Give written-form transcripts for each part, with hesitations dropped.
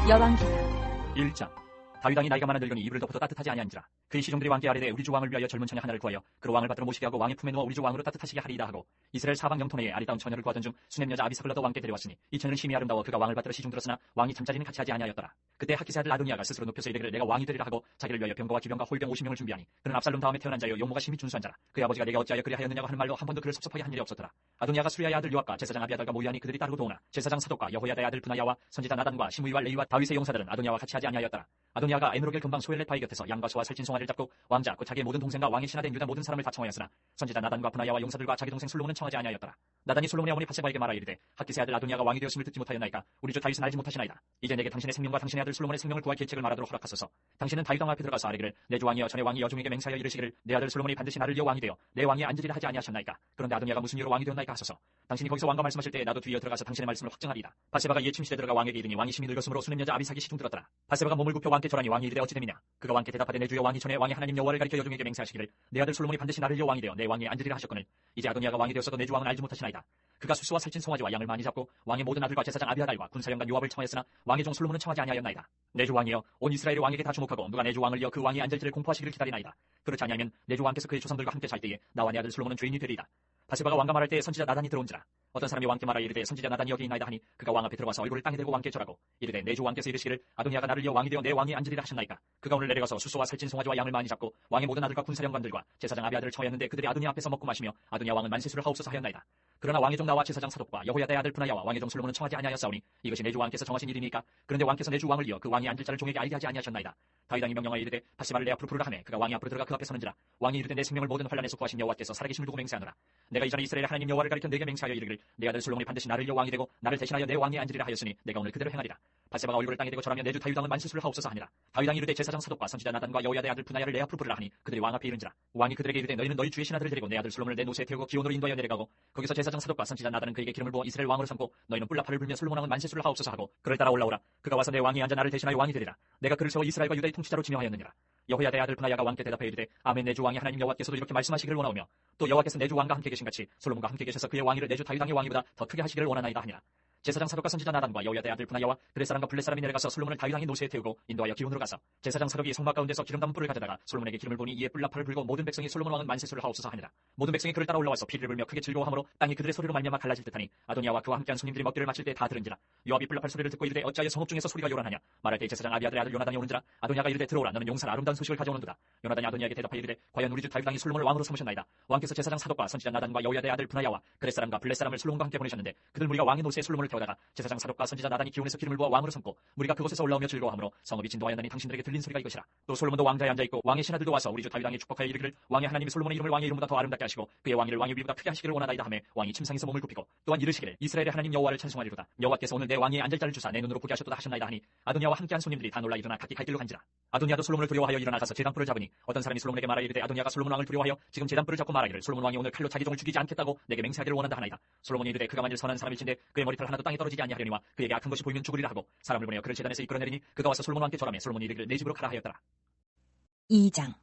열왕기하 1장. 다윗 왕이 나이가 많아 늙으니 이불을 덮어도 따뜻하지 아니한지라. 그의 시종들이 왕께 아뢰되 우리 주 왕을 위하여 젊은 처녀 하나를 구하여 그로 왕을 받들어 모시게 하고 왕의 품에 누워 우리 주 왕으로 따뜻하시게 하리이다 하고 이스라엘 사방 영토 내에 아리따운 처녀를 구하던 중 수냄 여자 아비삭을 얻어 왕께 데려왔으니 이 처녀는 심히 아름다워 그가 왕을 받들어 시중 들었으나 왕이 잠자리는 같이 하지 아니하였더라. 그때 하기스 아들 아도니아가 스스로 높여서 이르기를 내가 왕이 되리라 하고 자기를 위하여 병거와 기병과 홀병 50명을 준비하니 그는 압살롬 다음에 태어난 자요 용모가 심히 준수한 자라. 그의 아버지가 내가 어찌하여 그리 하였느냐고 하는 말로 한 번도 그를 섭섭하게 한 일이 없었더라. 아도니아가 수리아의 아들 요압과 제사장 아비아달과 모이하니 그들이 따르고 도오나 제사장 사독과 여호야다의 아들 브나야와 선지자 나단과 시므이와 레위와 다윗의 용사들은 아도니아와 같이 하지 아니하였더라. 아도니아가 에므로겔 근방 소엘렛바위 곁에서 양과 소와 살찐 송아지를 잡고 왕자 곧 자기의 모든 동생과 왕의 신하된 유다 모든 사람을 다 청하였으나 선지자 나단과 브나야와 용사들과 자기 동생 솔로몬은 청하지 아니하였더라. 나단이 솔로몬의 어머니 바세바에게 말하 이르되 하기스의 아들 아도니아가 왕이 되었음을 듣지 못하였나이까 우리 주 다윗은 알지 못하시나이다. 이제 내게 당신의 생명과 당신의 아들 솔로몬의 생명을 구할 계책을 말하도록 허락하소서. 당신은 다윗 왕 앞에 들어가서 아뢰기를 내 주 왕이여 전에 왕이 여종에게 맹세하여 이르시기를 내 아들 솔로몬이 반드시 나를 이어 왕이 되어 내 왕위에 앉으리라 하지 아니하셨나이까. 그런데 아도니아가 무슨 이유로 왕이 되었나이까 하소서. 당신이 거기서 왕과 말씀하실 때 나도 뒤이어 들어가서 당신의 말씀을 확증하리이다. 바세바가 이에 침실에 들어가 왕에게 이르니 왕이 심히 늙었으므로 수냄 여자 아비삭이 시중 들었더라. 바세바가 몸을 굽혀 왕께 절하니 왕이 이르되 어찌 됨이냐. 그가 왕께 대답하되 내 주여 왕이 전에 왕의 하나님 여호와를 가리켜 여종에게 맹세하시기를 내 아들 솔로몬이 반드시 나를 이어 왕이 되어 내 왕위에 앉으리라 하셨거늘 이제 아도니아가 왕이 되었어도 내 주 왕은 알지 못하시나이다. 그가 수수와 살찐 송아지와 양을 많이 잡고 왕의 모든 아들과 제사장 아비아달과 군사령관 요압을 청하였으나 왕의 종 솔로몬은 청하지 아니하였나이다. 내 주 왕이여 온 이스라엘의 왕에게 다 주목하고 누가 내 주 왕을 이어 그 왕이 앉을지를 공포하시기를 기다리나이다. 그렇지 아니하면 내 주 왕께서 그의 조상들과 함께 잘 때에 나와 내 아들 솔로몬은 죄인이 되리이다. 바세바가 왕과 말할 때 선지자 나단이 들어온지라. 어떤 사람이 왕께 말하 이르되 선지자 나단이 여기 있나이다 하니 그가 왕 앞에 들어가서 얼굴을 땅에 대고 왕께 절하고 이르되 내 주 왕께서 이르시기를 아도니아가 나를 이어 왕이 되어 내 왕위에 앉으리라 하셨나이까. 그가 오늘 내려가서 수소와 살찐 송아지와 양을 많이 잡고 왕의 모든 아들과 군사령관들과 제사장 아비아들을 청하였는데 그들이 아도니아 앞에서 먹고 마시며 아도니아 왕은 만세수를 하옵소서 하였나이다. 그러나 왕의 종 나와 제사장 사독과 여호야다의 아들 브나야와 왕의 종 솔로몬은 청하지 아니하였사오니 이것이 내 주 왕께서 정하신 일이니까. 그런데 왕께서 내 주 왕을 이어 그 왕이 앉을 자를 종에게 알게 하지 아니하셨나이다. 다윗 왕이 명령하여 이르되 바세바를 내 앞으로 부르라 하매 그가 왕이 앞으로 들어가 그 앞에 서는지라. 왕이 이르되 내 생명을 모든 환난에서 구하신 여호와께서 살아계심을 두고 맹세하노라. 내가 이전에 이스라엘의 하나님 여호와를 가리켜 내게 맹세하여 이르기를 내 아들 솔로몬이 반드시 나를 이어 왕이 되고 나를 대신하여 내 왕위에 앉으리라 하였으니 내가 오늘 그대로 행하리라. 바세바가 얼굴을 땅에 대고 절하며 내 주 다윗 왕은 만세수를 하옵소서 하니라. 다윗 왕이 이르되 제사장 사독과 선지자 나단과 여호야다의 아들 브나야를 내 앞으로 부르라 하니 그들이 왕 앞에 이른지라. 왕이 그들에게 이르되 너희는 너희 주의 신하들을 데리고 내 아들 솔로몬을 내 노새에 태우고 기온으로 인도하여 내려가고 거기서 제사장 사독과 선지자 나단은 그에게 기름을 부어 이스라엘 왕으로 삼고 너희는 뿔나팔을 불며 솔로몬 왕은 만세수를 하옵소서 하고 그를 따라 올라오라. 그가 와서 내 왕이 앉아 나를 대신하여 왕이 되리라. 내가 그를 세워 이스라엘과 유다의 통치자로 지명하였느니라. 여호야다의 아들 브나야가 왕께 대답하여 이르되 아멘. 내 주 왕이 하나님 여호와께서도 이렇게 말씀하시기를 원하오며 또 여호와께서 내 주 왕과 함께 계신같이 솔로몬과 함께 계셔서 그의 왕위를 내 주 다윗 왕의 왕위보다 더 크게 하시기를 원하나이다 하니라. 제사장 사독과 선지자 나단과 여호야다의 아들 브나야와 그렛 사람과 블렛 사람이 내려가서 솔로몬을 다윗 왕의 노새에 태우고 인도하여 기온으로 가서 제사장 사독이 성막 가운데서 기름 담은 뿔을 가져다가 솔로몬에게 기름을 부니 이에 뿔나팔을 불고 모든 백성이 솔로몬 왕은 만세수를 하옵소서 하니라. 모든 백성이 그를 따라 올라와서 피리를 불며 크게 즐거워하므로 땅이 그들의 소리로 말미암아 갈라질 듯하니 아도니아와 그와 함께한 손님들이 먹기를 마칠 때 다 들은지라. 요압이 뿔나팔 소리를 듣고 이르되 어찌하여 성읍 중에서 소리가 요란하냐. 말할 때 제사장 아비아들의 아들 요나단이 오는지라. 아도니아가 이르되 들어오라. 너는 용사나 아름다운 소식을 가져오는도다. 요나단이 아도니아에게 대답하여 이르되 과연 우리 주 다윗 왕이 솔로몬을 왕으로 삼으셨나이다. 왕께서 제사장 사독과 선지자 나단과 여호야다의 아들 브나야와 그렛 사람과 블렛 사람을 솔로몬과 함께 보내셨는데 그들 무리가 왕의 노새에 솔로몬을 태우다가 제사장 사독과 선지자 나단이 기온에서 기름을 부어 왕으로 삼고 무리가 그곳에서 올라오며 즐거워하므로 성읍이 진동하였나니 당신들에게 들린 소리가 이것이라. 또 솔로몬도 왕자에 앉아있고 왕의 신하들도 와서 우리 주 다윗 왕이 축복하여 이르기를 왕의 하나님이 솔로몬의 이름을 왕의 이름보다 더 아름답게 하시고 그의 왕위를 왕의 위보다 크게 하시기를 원하나이다 하며 왕이 침상에서 몸을 굽히고 또한 이르시기를 이스라엘의 하나님 여호와를 찬송하리로다. 여호와께서 오늘 내 왕위에 앉을 자를 주사 내 눈으로 보게 하셨도다 하셨나이다 하니 아도니아와 함께한 손님들이 다 놀라 일어나 각기 갈 길로 간지라. 아도니아도 솔로몬을 두려워하여 일어나 가서 제단불을 잡으니 어떤 사람이 솔로몬에게 말하 이르되 아도니아가 솔로몬 왕을 두려워하여 지금 제단불을 잡고 말하기를 솔로몬 왕이 오늘 칼로 자기 종을 죽이지 않겠다고 내게 맹세하기를 원한다 하나이다. 솔로몬이 이르되 그가 만일 선한 사람일진데 그의 머리털 하나도 땅에 떨어지지 아니하려니와 그에게 악한 것이 보이면 죽으리라 하고 사람을 보내어 그를 제단에서 이끌어내리니 그가 와서 솔로몬 왕께 절하며 솔로몬이 이르기를 내 집으로 가라 하였더라. 2장.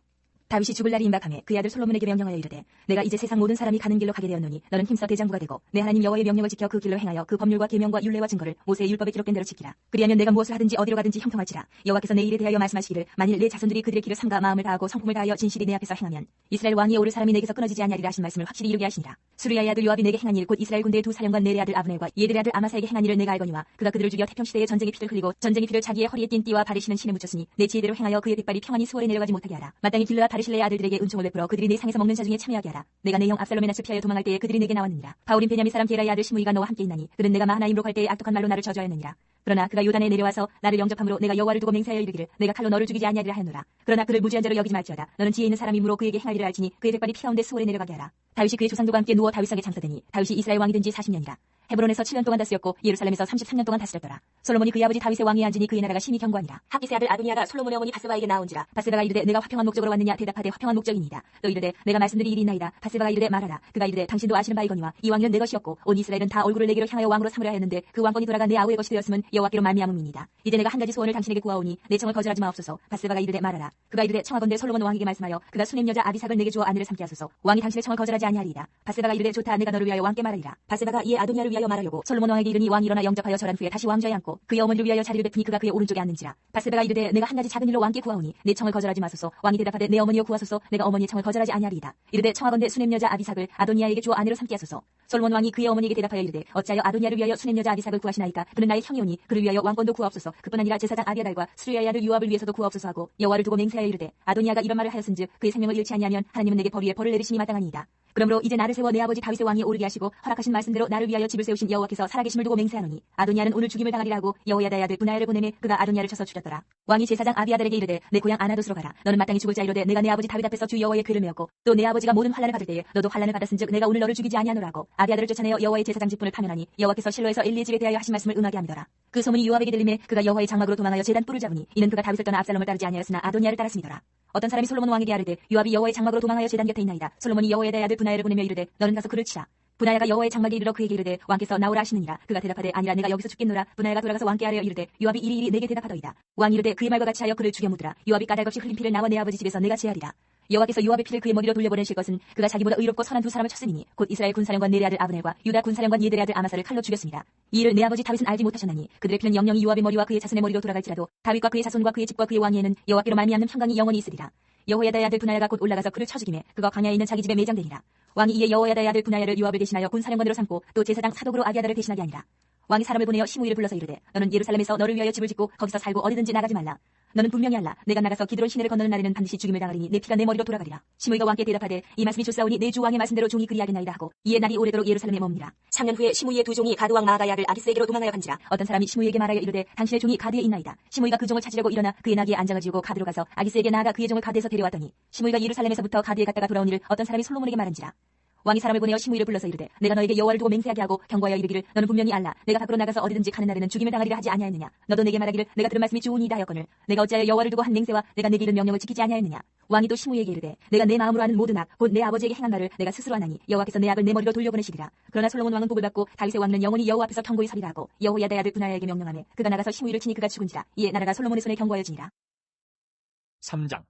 다윗이 죽을 날이 임박하매 그의 아들 솔로몬에게 명령하여 이르되 내가 이제 세상 모든 사람이 가는 길로 가게 되었노니 너는 힘써 대장부가 되고 내 하나님 여호와의 명령을 지켜 그 길로 행하여 그 법률과 계명과 율례와 증거를 모세의 율법에 기록된 대로 지키라. 그리하면 내가 무엇을 하든지 어디로 가든지 형통할지라. 여호와께서 내 일에 대하여 말씀하시기를 만일 내 자손들이 그들의 길을 삼가 마음을 다하고 성품을 다하여 진실이 내 앞에서 행하면 이스라엘 왕위에 오를 사람이 내게서 끊어지지 아니하리라 하신 말씀을 확실히 이루게 하시니라. 수르야의 아들 요압이 내게 행한 일 곧 이스라엘 군대의 두 사령관 넬의 아들 아브넬과 예들의 아들 아마사에게 행한 일을 내가 알거니와 그가 그들을 죽여 태평시대에 전쟁의 피를 흘리고 전쟁의 피를 자기의 허리에 띤 띠와 발에 신은 신에 묻혔으니 내 지혜대로 행하여 그의 백발이 평안히 수월에 내려가지 못하게 하라. 마땅히 길르앗 바르실레의 아들들에게 은총을 베풀어 그들이 내 상에서 먹는 자 중에 참여하게 하라. 내가 내 형 압살롬의 낯을 피하여 도망할 때에 그들이 내게 나왔느니라. 바울인 베냐민 사람 게라의 아들 시므이가 너와 함께 있나니 그는 내가 마하나임으로 갈 때에 악독한 말로 나를 저주하였느니라. 그러나 그가 요단에 내려와서 나를 영접함으로 내가 여호와를 두고 맹세하여 이르기를 내가 칼로 너를 죽이지 아니하리라 하였노라. 그러나 그를 무지한 자로 여기지 말지어다. 너는 지혜 있는 사람이므로 그에게 행할 일을 알지니 그의 백발이 피 가운데 수월에 내려가게 하라. 다윗이 그의 조상들과 함께 누워 다윗에게 장사되니 다윗이 이스라엘 왕이 된 지 40년이라. 헤브론에서 7년 동안 다스렸고 예루살렘에서 33년 동안 다스렸더라. 솔로몬이 그의 아버지 다윗의 왕위에 앉으니 그의 나라가 심히 견고하니라. 하기스의 아들 아도니아가 솔로몬의 어머니 바세바에게 나온지라. 바세바가 이르되 내가 화평한 목적으로 왔느냐 대답하되 화평한 목적이니이다. 또 이르되 내가 말씀드릴 일이 있나이다. 바세바가 이르되 말하라. 그가 이르되 당신도 아시는 바이거니와 이 왕위는 내 것이었고 온 이스라엘은 다 얼굴을 내게로 향하여 왕으로 삼으려 했는데 그 왕권이 돌아가 내 아우의 것이 되었음은 여호와께로 말미암음이니이다. 이제 내가 한 가지 소원을 당신에게 구하오니 내 청을 거절하지 마옵소서. 바세바가 이르되 말하라. 그가 이르되 청하건대 솔로몬 왕에게 말씀하여 그가 수냄 여자 아비삭을 내게 주어 아내를 삼게 하소서. 왕이 당신의 청을 거절하지 아니하리이다. 바세바가 이르되 좋다. 내가 너를 위하여 왕께 말하리라. 바세바가 이에 아도니아를 위하여 위하여 말하려고 솔로몬 왕에게 이르니 왕이 일어나 영접하여 절한 후에 다시 왕좌에 앉고 그의 어머니를 위하여 자리를 베푸니 그가 그의 오른쪽에 앉는지라. 바세바가 이르되 내가 한 가지 작은 일로 왕께 구하오니 내 청을 거절하지 마소서. 왕이 대답하되 내 어머니여 구하소서. 내가 어머니의 청을 거절하지 아니하리이다. 이르되 청하건대 수냄 여자 아비삭을 아도니아에게 주어 아내로 삼게 하소서. 솔로몬 왕이 그의 어머니에게 대답하여 이르되 어찌하여 아도니아를 위하여 수냄 여자 아비삭을 구하시나이까. 그는 나의 형이오니 그를 위하여 왕권도 구하옵소서. 그뿐 아니라 제사장 아비아달과 스루야의 아들 요압을 위해서도 구하옵소서 하고 여호와를 두고 맹세하여 이르되 아도니아가 이런 말을 하였은즉 그의 생명을 잃지 아니하면 하나님은 내게 벌 위에 벌을 내리심이 마땅하니이다. 그러므로 이제 나를 세워 내 아버지 다윗의 왕위에 오르게 하시고 허락하신 말씀대로 나를 위하여 집을 세우신 여호와께서 살아계심을 두고 맹세하노니 아도니아는 오늘 죽임을 당하리라 하고 여호야다의 아들 분하야를 보내매 그가 아도니아를 쳐서 죽였더라. 왕이 제사장 아비아달에게 이르되 내 고향 아나돗으로 가라. 너는 마땅히 죽을 자이로되 내가 내 아버지 다윗 앞에서 주 여호와의 궤를 메었고 또 내 아버지가 모든 환난을 받을 때에 너도 환난을 받았은즉 내가 오늘 너를 죽이지 아니하노라 하고 아비아달을 쫓아내어 여호와의 제사장 직분을 파면하니 여호와께서 실로에서 엘리의 집에 대하여 하신 말씀을 응하게 함이더라. 그 소문이 요압에게 들림에 그가 여호와의 장막으로 도망하여 제단 뿔을 잡으니 이는 그가 다윗을 떠나 압살롬을 따르지 아니하였으나 아도니아를 따랐음이더라. 어떤 사람이 솔로몬 왕에게 아뢰되 요압이 여호와의 장막으로 도망하여 제단 곁에 있나이다. 솔로몬이 여호야다의 아들 분하야를 보내며 이르되 너는 가서 그를 치라. 분하야가 여호와의 장막에 이르러 그에게 이르되 왕께서 나오라 하시느니라. 그가 대답하되 아니라 내가 여기서 죽겠노라. 분하야가 돌아가서 왕께 아뢰어 이르되 요압이 이리이리 내게 대답하더이다. 왕이 이르되 그의 말과 같이 하여 그를 죽여 묻으라. 요압이 까닭없이 흘린 피를 나와 내 아버지 집에서 내가 제하리라. 여호와께서 요압의 피를 그의 머리로 돌려보내실 것은 그가 자기보다 의롭고 선한 두 사람을 쳤으니 곧 이스라엘 군사령관 네레 아들 아브넬과 유다 군사령관 예들의 아들 아마사를 칼로 죽였습니다. 이 일을 내 아버지 다윗은 알지 못하셨나니 그들의 피는 영영이 요압의 머리와 그의 자손의 머리로 돌아갈지라도 다윗과 그의 자손과 그의 집과 그의 왕위에는 여호와께로 말미암는 평강이 영원히 있으리라. 여호야다의 아들 분하야가 곧 올라가서 그를 쳐 죽이매 그가 광야에 있는 자기 집에 매장되니라. 왕이 이에 여호야다의 아들 분하야를 요압을 대신하여 군사령관으로 삼고 또 제사장 사독으로 아비아달을 대신하게 하니라. 왕이 사람을 보내어 시므이를 불러서 이르되 너는 예루살렘에서 너를 위하여 집을 짓고 거기서 살고 어디든지 나가지 말라. 너는 분명히 알라. 내가 나가서 기드론 시내를 건너는 날에는 반드시 죽임을 당하리니 내 피가 내 머리로 돌아가리라. 시므이가 왕께 대답하되 이 말씀이 좋사오니 내 주 왕의 말씀대로 종이 그리하겠나이다 하고 이에 날이 오래도록 예루살렘에 머무니라. 3년 후에 시므이의 두 종이 가드 왕 마아가의 아들 아기스에게로 도망하여 간지라. 어떤 사람이 시므이에게 말하여 이르되 당신의 종이 가드에 있나이다. 시므이가 그 종을 찾으려고 일어나 그의 나귀에 안장을 지우고 가드로 가서 아기스에게 나아가 그의 종을 가드에서 데려왔더니 시므이가 예루살렘에서부터 가드에 갔다가 돌아온 일을 어떤 사람이 솔로몬에게 말한지라. 왕이 사람을 보내어 시므이를 불러서 이르되 내가 너에게 여호와를 두고 맹세하게 하고 경고하여 이르기를 너는 분명히 알라. 내가 밖으로 나가서 어디든지 가는 날에는 죽임을 당하리라 하지 아니하였느냐. 너도 내게 말하기를 내가 들은 말씀이 좋으니이다 하였거늘 내가 어찌하여 여호와를 두고 한 맹세와 내가 내게 이른 명령을 지키지 아니하였느냐. 왕이 또 시므이에게 이르되 내가 내 마음으로 하는 모든 악 곧 내 아버지에게 행한 말을 내가 스스로 하나니 여호와께서 내 악을 내 머리로 돌려보내시리라. 그러나 솔로몬 왕은 복을 받고 다윗의 왕은 영원히 여호와 앞에서 경고히 서리라 하고 여호야다의 아들 분하야에게 명령하매 그가 나가서 시므이를 치니 그가 죽은지라. 이에 나라가 솔로몬의 손에 경고하여지니라. 3장.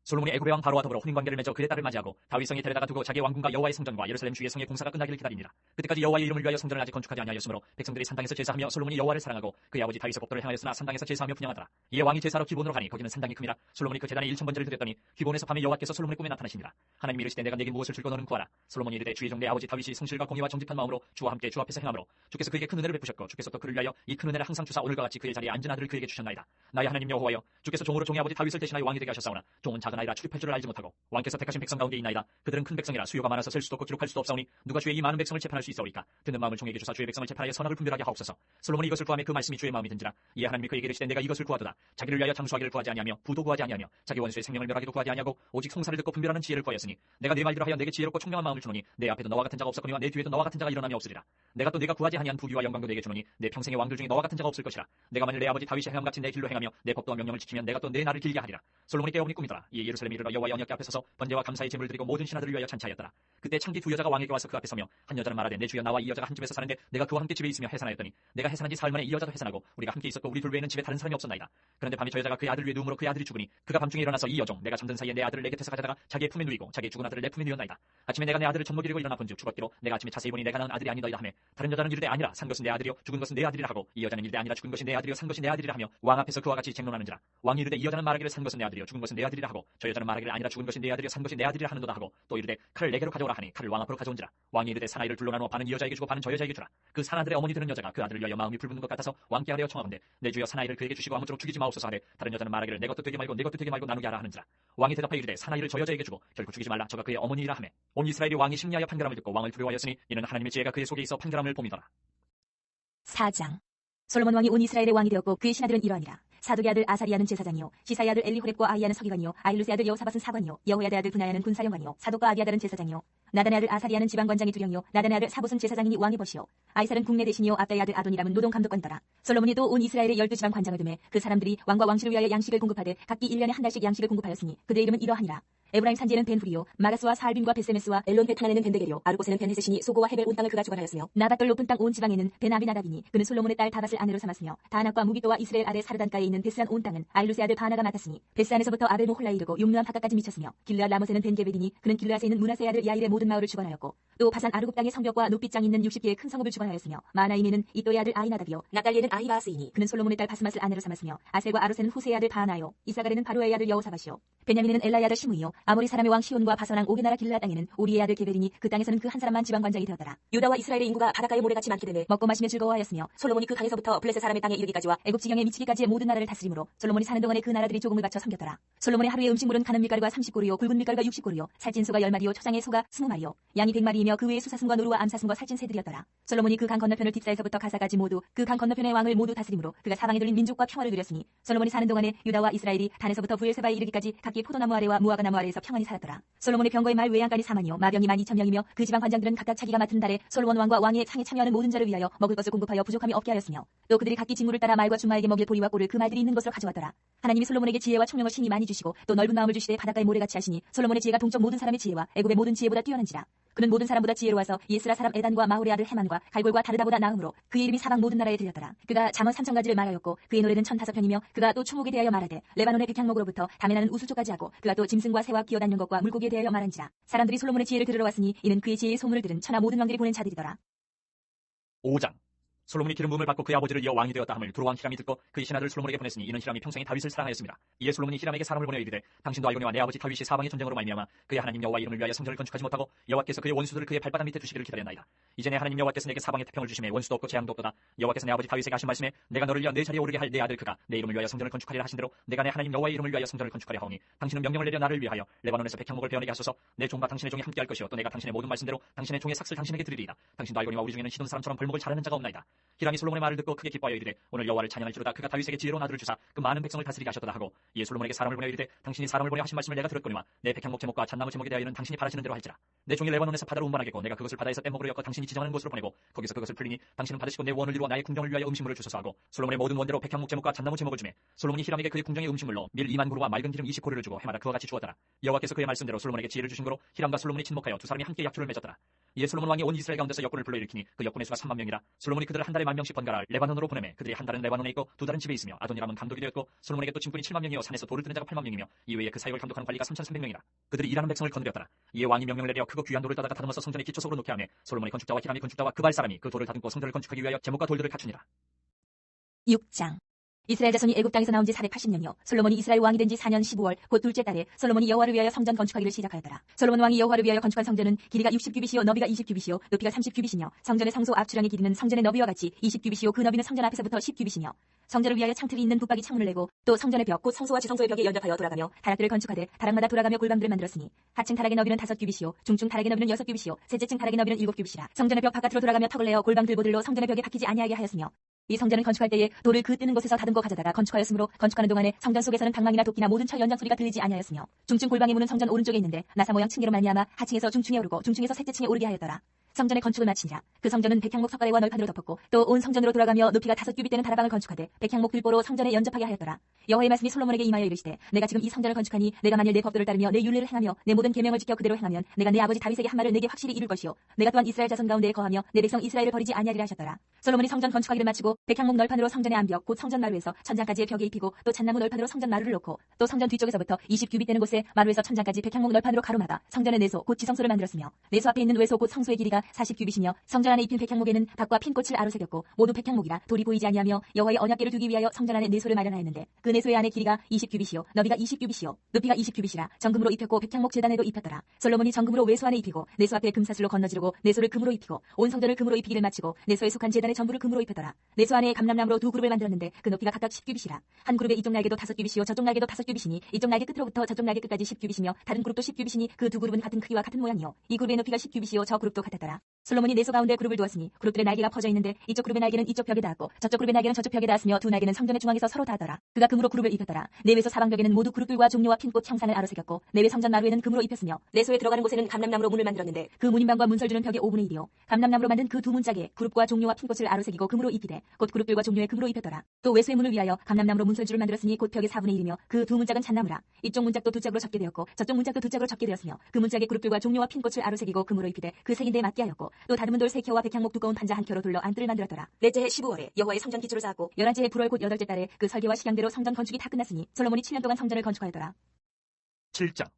솔로몬이 애굽의 왕 바로와 더불어 혼인관계를 맺어 그의 딸을 맞이하고 다윗성에 데려다가 두고 자기의 왕궁과 여호와의 성전과 예루살렘 주의 성의 공사가 끝나기를 기다리니라. 그때까지 여호와의 이름을 위하여 성전을 아직 건축하지 아니하였으므로 백성들이 산당에서 제사하며 솔로몬이 여호와를 사랑하고 그의 아버지 다윗의 법도를 행하였으나 산당에서 제사하며 분향하더라. 이에 왕이 제사로 기본으로 가니 거기는 산당이 큼이라. 솔로몬이 그 제단에 1000번제를 드렸더니 기본에서 밤에 여호와께서 솔로몬의 꿈에 나타나시니라. 하나님이 이르시되 내가 내게 무엇을 줄고 너는 구하라. 솔로몬이 이르되 주의 종 내 아버지 다윗이 성실과 공의와 정직한 마음으로 주와 함께 주 앞에서 행함으로 주께서 그에게 큰 은혜를 베푸셨고 주께서 또 그를 위하여 이 큰 은혜를 항상 주사 오늘과 같이 그의 자리에 앉은 아들을 그에게 주셨나이다. 나의 하나님 여호와여 주께서 종으로 종의 아버지 다윗을 대신하여 왕이 되게 하셨사오나 종은 작은 아이라 출입할 줄을 알지 못하고 왕께서 택하신 백성 가운데 있나이다. 그들은 큰 백성이라 수요가 많아서 셀 수도 없고 기록할 수도 없사오니 누가 주의 이 많은 백성을 재판할 수 있사오리까. 듣는 마음을 종에게 주사 주의 백성을 재판하여 선악을 분별하게 하옵소서. 솔로몬이 이것을 구하며 그 말씀이 주의 마음이 든지라. 이에 하나님이 그에게 이르시되 내가 이것을 구하도다. 자기를 위하여 장수하기를 구하지 아니하며 부도 구하지 아니하며 자기 원수의 생명을 멸하기도 구하지 아니하고 오직 송사를 듣고 분별하는 지혜를 구하였으니 내가 네 말대로 하여 내게 지혜롭고 총명한 마음을 주노니 내 앞에도 너와 같은 자가 없었거니와 내 뒤에도 너와 같은 자가 일어남이 없으리라. 내가 또 내가 구하지 아니한 부귀와 영광도 내게 주노니 내 평생의 왕들 중에 너와 같은 자가 없을 것이라. 내가 만일 내 아버지 다윗이 행함같이 내 길로 행하며 내 법도와 명령을 지키면 내가 또 내 날을 길게 하리라. 솔로몬이 깨어보니 꿈이더라. 이에 예루살렘에 이르러 여호와의 언약궤 앞에 서서 번제와 감사의 제물을 드리고 모든 신하들을 위하여 찬치하였더라. 그때 창기 두 여자가 왕에게 와서 그 앞에 서며 한 여자는 말하되 내 주여 나와 이 여자가 한 집에서 사는데 내가 그와 함께 집에 있으며 해산하였더니 내가 해산한 지 사흘 만에 이 여자도 해산하고 우리가 함께 있었고 우리 둘 외에는 집에 다른 사람이 없었나이다. 그런데 밤에 저 여자가 그의 아들 위에 누움으로 그의 아들이 죽으니 그가 밤중에 일어나서 이 여종 내가 잠든 사이에 내 아들을 내 곁에서 가져다가 자기의 품에 누이고 자기의 죽은 아들을 내 품에 누였나이다. 아침에 내가 내 아들을 젖먹이려고 일어나 본즉 죽었기로 내가 아침에 자세히 보니 내가 낳은 아들이 아니더이다 하며 다른 여자는 이르되 아니라 산 것은 내 아들이요 죽은 것은 내 아들이라 하고 이 여자는 이르되 아니라 죽은 것이 내 아들이요 산 것이 내 아들이라 하며 왕 앞에서 그와 같이 쟁론하는지라. 왕이 이르되 이 여자는 말하기를 산 것은 내 아들이요 죽은 것은 내 아들이라 하고 저 여자는 말하기를 아니라 죽은 것이 내 아들이요 산 것이 내 아들이라 하는도다 하고 또 이르되 칼을 내게로 가져오라 하니 칼을 왕 앞으로 가져온지라. 왕이 이르되 사나이를 둘로 나누어 반은 이 여자에게 주고 반은 저 여자에게 주라. 그 사나들의 어머니 되는 여자가 그 아들을 위하여 마음이 불붙는 것 같아서 왕께 하려 청하건대 내 주여 사나이를 그에게 주시고 아무쪼록 죽이지 마옵소서 하되 다른 여자는 말하기를 내 것도 되게 말고 내 것도 되게 말고 나누게 하라 하는지라. 왕이 대답하여 이르되 사나이를 저 여자에게 주고 결코 죽이지 말라. 저가 그의 어머니이라 하매 온 이스라엘이 왕이 심리하여 판결함을 듣고 왕을 두려워하였으니 이는 하나님의 지혜가 그의 속에 있어 판결함을 봄이더라. 4장. 솔로몬 왕이 온 이스라엘의 왕이 되었고 그의 신하들은 이러하니라. 사독의 아들 아사리아는 제사장이요 시사의 아들 엘리호렙과 아히야는 서기관이요 아일루스의 아들 여호사밧은 사관이요 여호야다의 아들 분하야는 군사령관이요 사독과 아비아달은 제사장이요 나단의 아들 아사리아는 지방관장의 두령이요 나단의 아들 사봇은 제사장이니 왕의 벗이요 아이살은 국내 대신이요 압다의 아들 아도니람은 노동감독관이더라. 솔로몬이 또 온 이스라엘의 12지방 관장을 두매 그 사람들이 왕과 왕실을 위하여 양식을 공급하되 각기 1년에 한 달씩 양식을 공급하였으니 그들의 이름은 이러하니라. 에브라임 산지에는 벤후리요 마가스와 사알빔과 베세메스와 엘론 베탄안에는 벤데게리요 아르곳에는 벤헤세시니 소고와 헤벨 온 땅을 그가 주관하였으며 나밧돌 높은 땅 온 지방에는 벤아비나답이니 그는 솔로몬의 딸 다밧을 아내로 삼았으며 다낙과 무기도와 이스라엘 아래 사르단가에 있는 베스안 온 땅은 아일루스의 아들 바나가 맡았으니 베스안에서부터 아벨모홀라에 이르고 용르암 바깥까지 미쳤으며 길르앗 라못에는 벤게베디니 그는 길르앗에 있는 문하세의 아들 야일의 모든 마을을 주관하였고 또 바산 아르굽 땅의 성벽과 높빗장 있는 60개의 큰 성읍을 주관하였으며 마나임에는 이또의 아들 아히나답이요 납달리에는 아히바스이니 그는 솔로몬의 딸 바스맛을 아내로 삼았으며 아셀과 아로세는 후세의 아들 바하나요 이사갈에는 바로의 아들 여호사밧이요 베냐민에는 엘라의 아들 시므이요 아모리 사람의 왕 시온과 바산 왕 오게 나라 길라 땅에는 우리의 아들 게벨이니 그 땅에서는 그 한 사람만 지방관장이 되었더라. 유다와 이스라엘의 인구가 바닷가의 모래같이 많게 되매 먹고 마시며 즐거워하였으며 솔로몬이 그 강에서부터 블레셋 사람의 땅에 이르기까지와 애굽 지경에 미치기까지의 모든 나라를 다스림으로 솔로몬이 사는 동안에 그 나라들이 조금을 바쳐 섬겼더라. 솔로몬의 하루의 음식물은 가는 밀가루가 30고리요 굵은 밀가루가 60고리요 살찐 소가 10마리요 초장의 소가 20마리요 양이 100마리이며 그 외에 수사슴과 노루와 암사슴과 살찐 새들이었더라. 솔로몬이 그 강 건너편을 딥사에서부터 가사까지 모두 그 강 건너편의 왕을 모두 다스림으로 그가 사방에 둘린 민족과 평화를 누렸으니 솔로몬이 사는 동안에 유다와 이스라엘이 단에서부터 부엘세바에 이르기까지 각기 포도나무 아래와 무화과 나무 아래에서 평안히 살았더라. 솔로몬의 병거의 말 외양간이 4만이요 마병이 12,000명이며 그 지방 관장들은 각각 자기가 맡은 달에 솔로몬 왕과 왕의 상에 참여하는 모든 자를 위하여 먹을 것을 공급하여 부족함이 없게 하였으며 또 그들이 각기 직무를 따라 말과 중마에게 먹일 보리와 꿀을 그 말들이 있는 것으로 가져왔더라. 하나님이 솔로몬에게 지혜와 총명을 신이 많이 주시고 또 넓은 마음을 주시되 바닷가의 모래같이 하시니 솔로몬의 지혜가 동쪽 모든 사람의 지혜와 애굽의 모든 지혜보다 뛰어난지라. 그는 모든 사람보다 지혜로워서 예스라 사람 에단과 마홀의 아들 헤만과 갈골과 다르다보다 나음으로 그의 이름이 사방 모든 나라에 들렸더라. 그가 잠언 3,000가지를 말하였고 그의 노래는 1,005편이며 그가 또 총옥에 대하여 말하되 레바논의 백향목으로부터 담에 나는 우술초까지 하고 그가 또 짐승과 새와 기어다니는 것과 물고기에 대하여 말한지라. 사람들이 솔로몬의 지혜를 들으러 왔으니 이는 그의 지혜의 소문을 들은 천하 모든 왕들이 보낸 자들이더라. 5장. 솔로몬이 기름 부음을 받고 그의 아버지를 이어 왕이 되었다 함을 두로왕 히람이 듣고 그의 신하들 솔로몬에게 보냈으니 이는 히람이 평생에 다윗을 사랑하였습니다. 이에 솔로몬이 히람에게 사람을 보내어 이르되 당신도 알거니와 내 아버지 다윗이 사방의 전쟁으로 말미암아 그의 하나님 여호와 이름을 위하여 성전을 건축하지 못하고 여호와께서 그의 원수들을 그의 발바닥 밑에 두시기를 기다렸나이다. 이제 내 하나님 여호와께서 내게 사방의 태평을 주심에 원수도 없고 재앙도 없도다. 여호와께서 내 아버지 다윗에게 하신 말씀에 내가 너를 위하여 내 자리에 오르게 할 내 아들 그가 내 이름을 위하여 성전을 건축하리라 하신 대로 내가 내 하나님 여호와의 이름을 위하여 성전을 건축하려 하오니 당신은 명령을 내려 나를 위하여 레바논에서 백향목을 베어내게 하소서. 내 종과 당신의 종이 함께할 것이요 또 내가 당신의 모든 말씀대로 당신의 종의 삭슬 당신에게 드리리이다. 당신도 알거니와 우리 중에는 시돈 사람처럼 벌목을 잘하는 자가 없나이다. 히람이 솔로몬의 말을 듣고 크게 기뻐하여 이르되 오늘 여호와를 찬양할지로다. 그가 다윗에게 지혜로운 아들을 주사 그 많은 백성을 다스리게 하셨도다 하고 이에 솔로몬에게 사람을 보내어 이르되 당신이 사람을 보내 하신 말씀을 내가 들었거니와 내 백향목 제목과 잣나무 제목에 대하여는 당신이 바라시는 대로 할지라. 내 종이 레바논에서 바다로 운반하겠고 내가 그것을 바다에서 뗏목으로 엮어 당신이 지정하는 곳으로 보내고 거기서 그것을 풀리니 당신은 받으시고 내 원을 이루어 나의 궁정을 위하여 음식물을 주소서 하고 솔로몬의 모든 원대로 백향목 제목과 잣나무 제목을 주매 솔로몬이 히람에게 그의 궁정의 음식물로 밀 2만 그루와 맑은 기름 20고리를 주고 해마다 그와 같이 주었더라. 여호와께서 그의 말씀대로 솔로몬에게 지혜를 주신 거로 히람과 솔로몬이 친목하여 두 사람이 함께 약조를 맺었더라. 이에 솔로몬 왕이 온 이스라엘 가운데서 역군을 불러일으키니 그 역군의 수가 3만 명이라. 솔로몬이 그들을 한 달에 10,000명씩 번갈아 레바논으로 보내매 그들이 한 달은 레바논에 있고 두 달은 집에 있으며 아도니람은 감독이 되었고 솔로몬에게 또 짐꾼이 7만 명이요 산에서 돌을 뜨는 자가 8만 명이며 이외에 그 사역을 감독하는 관리가 3,300명이라. 그들이 일하는 백성을 거느렸더라. 이에 왕이 명령을 내려 크고 귀한 돌을 따다가 다듬어서 성전의 기초석으로 놓게 하며 솔로몬이 건축자와 히람이 건축자와 그발 사람이 그 돌을 다듬고 성전을 건축하기 위하여 제목과 돌들을 갖추니라. 6장. 이스라엘 자손이 애굽 땅에서 나온 지 480년이요 솔로몬이 이스라엘 왕이 된 지 4년 15월 곧 둘째 달에 솔로몬이 여호와를 위하여 성전 건축하기를 시작하였더라. 솔로몬 왕이 여호와를 위하여 건축한 성전은 길이가 60규빗이요 너비가 20규빗이요 높이가 30규빗이며 성전의 성소 앞주량의 길이는 성전의 너비와 같이 20규빗이요 그 너비는 성전 앞에서부터 10규빗이며 성전을 위하여 창틀이 있는 붙박이 창문을 내고 또 성전의 벽 곧 성소와 지성소의 벽에 연접하여 돌아가며 다락들을 건축하되 다락마다 돌아가며 골방들을 만들었으니 하층 타락의 너비는 5규빗이요 중층 타락의 너비는 6규빗이요 셋째층 타락의 너비는 7규빗이라. 성전의 벽 바깥으로 돌아가며 턱을 내어 골방 들보들로 성전의 벽에 박히지 아니하게 하였으며 이 성전을 건축할 때에 돌을 그 뜨는 곳에서 다듬고 가져다가 건축하였으므로 건축하는 동안에 성전 속에서는 방망이나 도끼나 모든 철 연장 소리가 들리지 아니하였으며 중층 골방의 문은 성전 오른쪽에 있는데 나사 모양 층계로 말미암아 하층에서 중층에 오르고 중층에서 셋째 층에 오르게 하였더라. 성전의 건축을 마치니라. 그 성전은 백향목 석가래와 널판으로 덮었고 또 온 성전으로 돌아가며 높이가 5규빗 되는 다라방을 건축하되 백향목 들보로 성전에 연접하게 하였더라. 여호와의 말씀이 솔로몬에게 임하여 이르시되 내가 지금 이 성전을 건축하니 내가 만일 내 법도를 따르며 내 율례를 행하며 내 모든 계명을 지켜 그대로 행하면 내가 내 아버지 다윗에게 한 말을 내게 확실히 이룰 것이요 내가 또한 이스라엘 자손 가운데에 거하며 내 백성 이스라엘을 버리지 아니하리라 하셨더라. 솔로몬이 성전 건축하기를 마치고 백향목 널판으로 성전의 암벽 곧 성전 마루에서 천장까지의 벽에 입히고 또 잣나무 널판으로 성전 마루를 놓고 또 성전 뒤쪽에서부터 20규빗 되는 곳에 마루에서 천장까지 백향목 널판으로 가로막아 성전의 내소 곧 지성소를 만들었으며 내소 앞에 있는 외소 곧 성소의 길이가 40규빗이며 성전 안에 입힌 백향목에는 밭과 핀꽃을 아로새겼고 모두 백향목이라 돌이 보이지 아니하며 여호와의 언약궤를 두기 위하여 성전 안에 내소를 마련하였는데 그 내소의 안에 길이가 20규빗이요 너비가 20규빗이요 높이가 20규빗이라 정금으로 입혔고 백향목 제단에도 입혔더라. 솔로몬이 정금으로 외소 안에 입히고 내소 앞에 금사슬로 건너지르고 내소를 금으로 입히고 온 성전을 금으로 입히기를 마치고 내소에 속한 제단의 전부를 금으로 입혔더라. 내소 안에 감람나무로 두 그룹을 만들었는데 그 높이가 각각 10규빗이라. 한 그룹의 이쪽 날개도 5규빗이요 저쪽 날개도 5규빗이니 이쪽 날개 끝으로부터 저쪽 날개 끝까지 10규빗이며 다른 그룹도 10규빗이니 그 두 그룹은 같은 크기와 같은 모양이요 이 그룹의 높이가 10규빗이요 저 그룹도 같았더라. 솔로몬이 내소 가운데 그룹을 두었으니 그룹들의 날개가 퍼져 있는데 이쪽 그룹의 날개는 이쪽 벽에 닿았고 저쪽 그룹의 날개는 저쪽 벽에 닿았으며 두 날개는 성전의 중앙에서 서로 닿더라. 그가 금으로 그룹을 입혔더라. 내외소 사방벽에는 모두 그룹들과 종료와 핀꽃 형상을 아로새겼고 내외 성전 마루에는 금으로 입혔으며 내소에 들어가는 곳에는 감람나무로 문을 만들었는데 그 문인방과 문설주는 벽의 5분의 1이요 감람나무로 만든 그 두 문짝에 그룹과 종료와 핀꽃을 아로새기고 금으로 입히되 곧 그룹들과 종료에 금으로 입혔더라. 또 외소의 문을 위하여 감람나무로 문설주를 만들었으니 곧 벽의 4분의 1이며 그 두 문짝은 잣나무라. 이쪽 문짝도 두 짝으로 접게 되었고 저쪽 문짝도 두 짝으로 접게 되었으며 그 문짝에 그룹들과 종료와 핀꽃을 아로새기고 금으로 입히되 그 색인대에 맞게 하였고 또 다듬은 돌 3켜와 백향목 두꺼운 판자 한 켜로 둘러 안뜰을 만들었더라. 넷째 해 15월에 여호와의 성전 기초를 쌓았고 11째 해 불월 곧 8째 달에 그 설계와 식양대로 성전 건축이 다 끝났으니 솔로몬이 7년 동안 성전을 건축하였더라. 7장.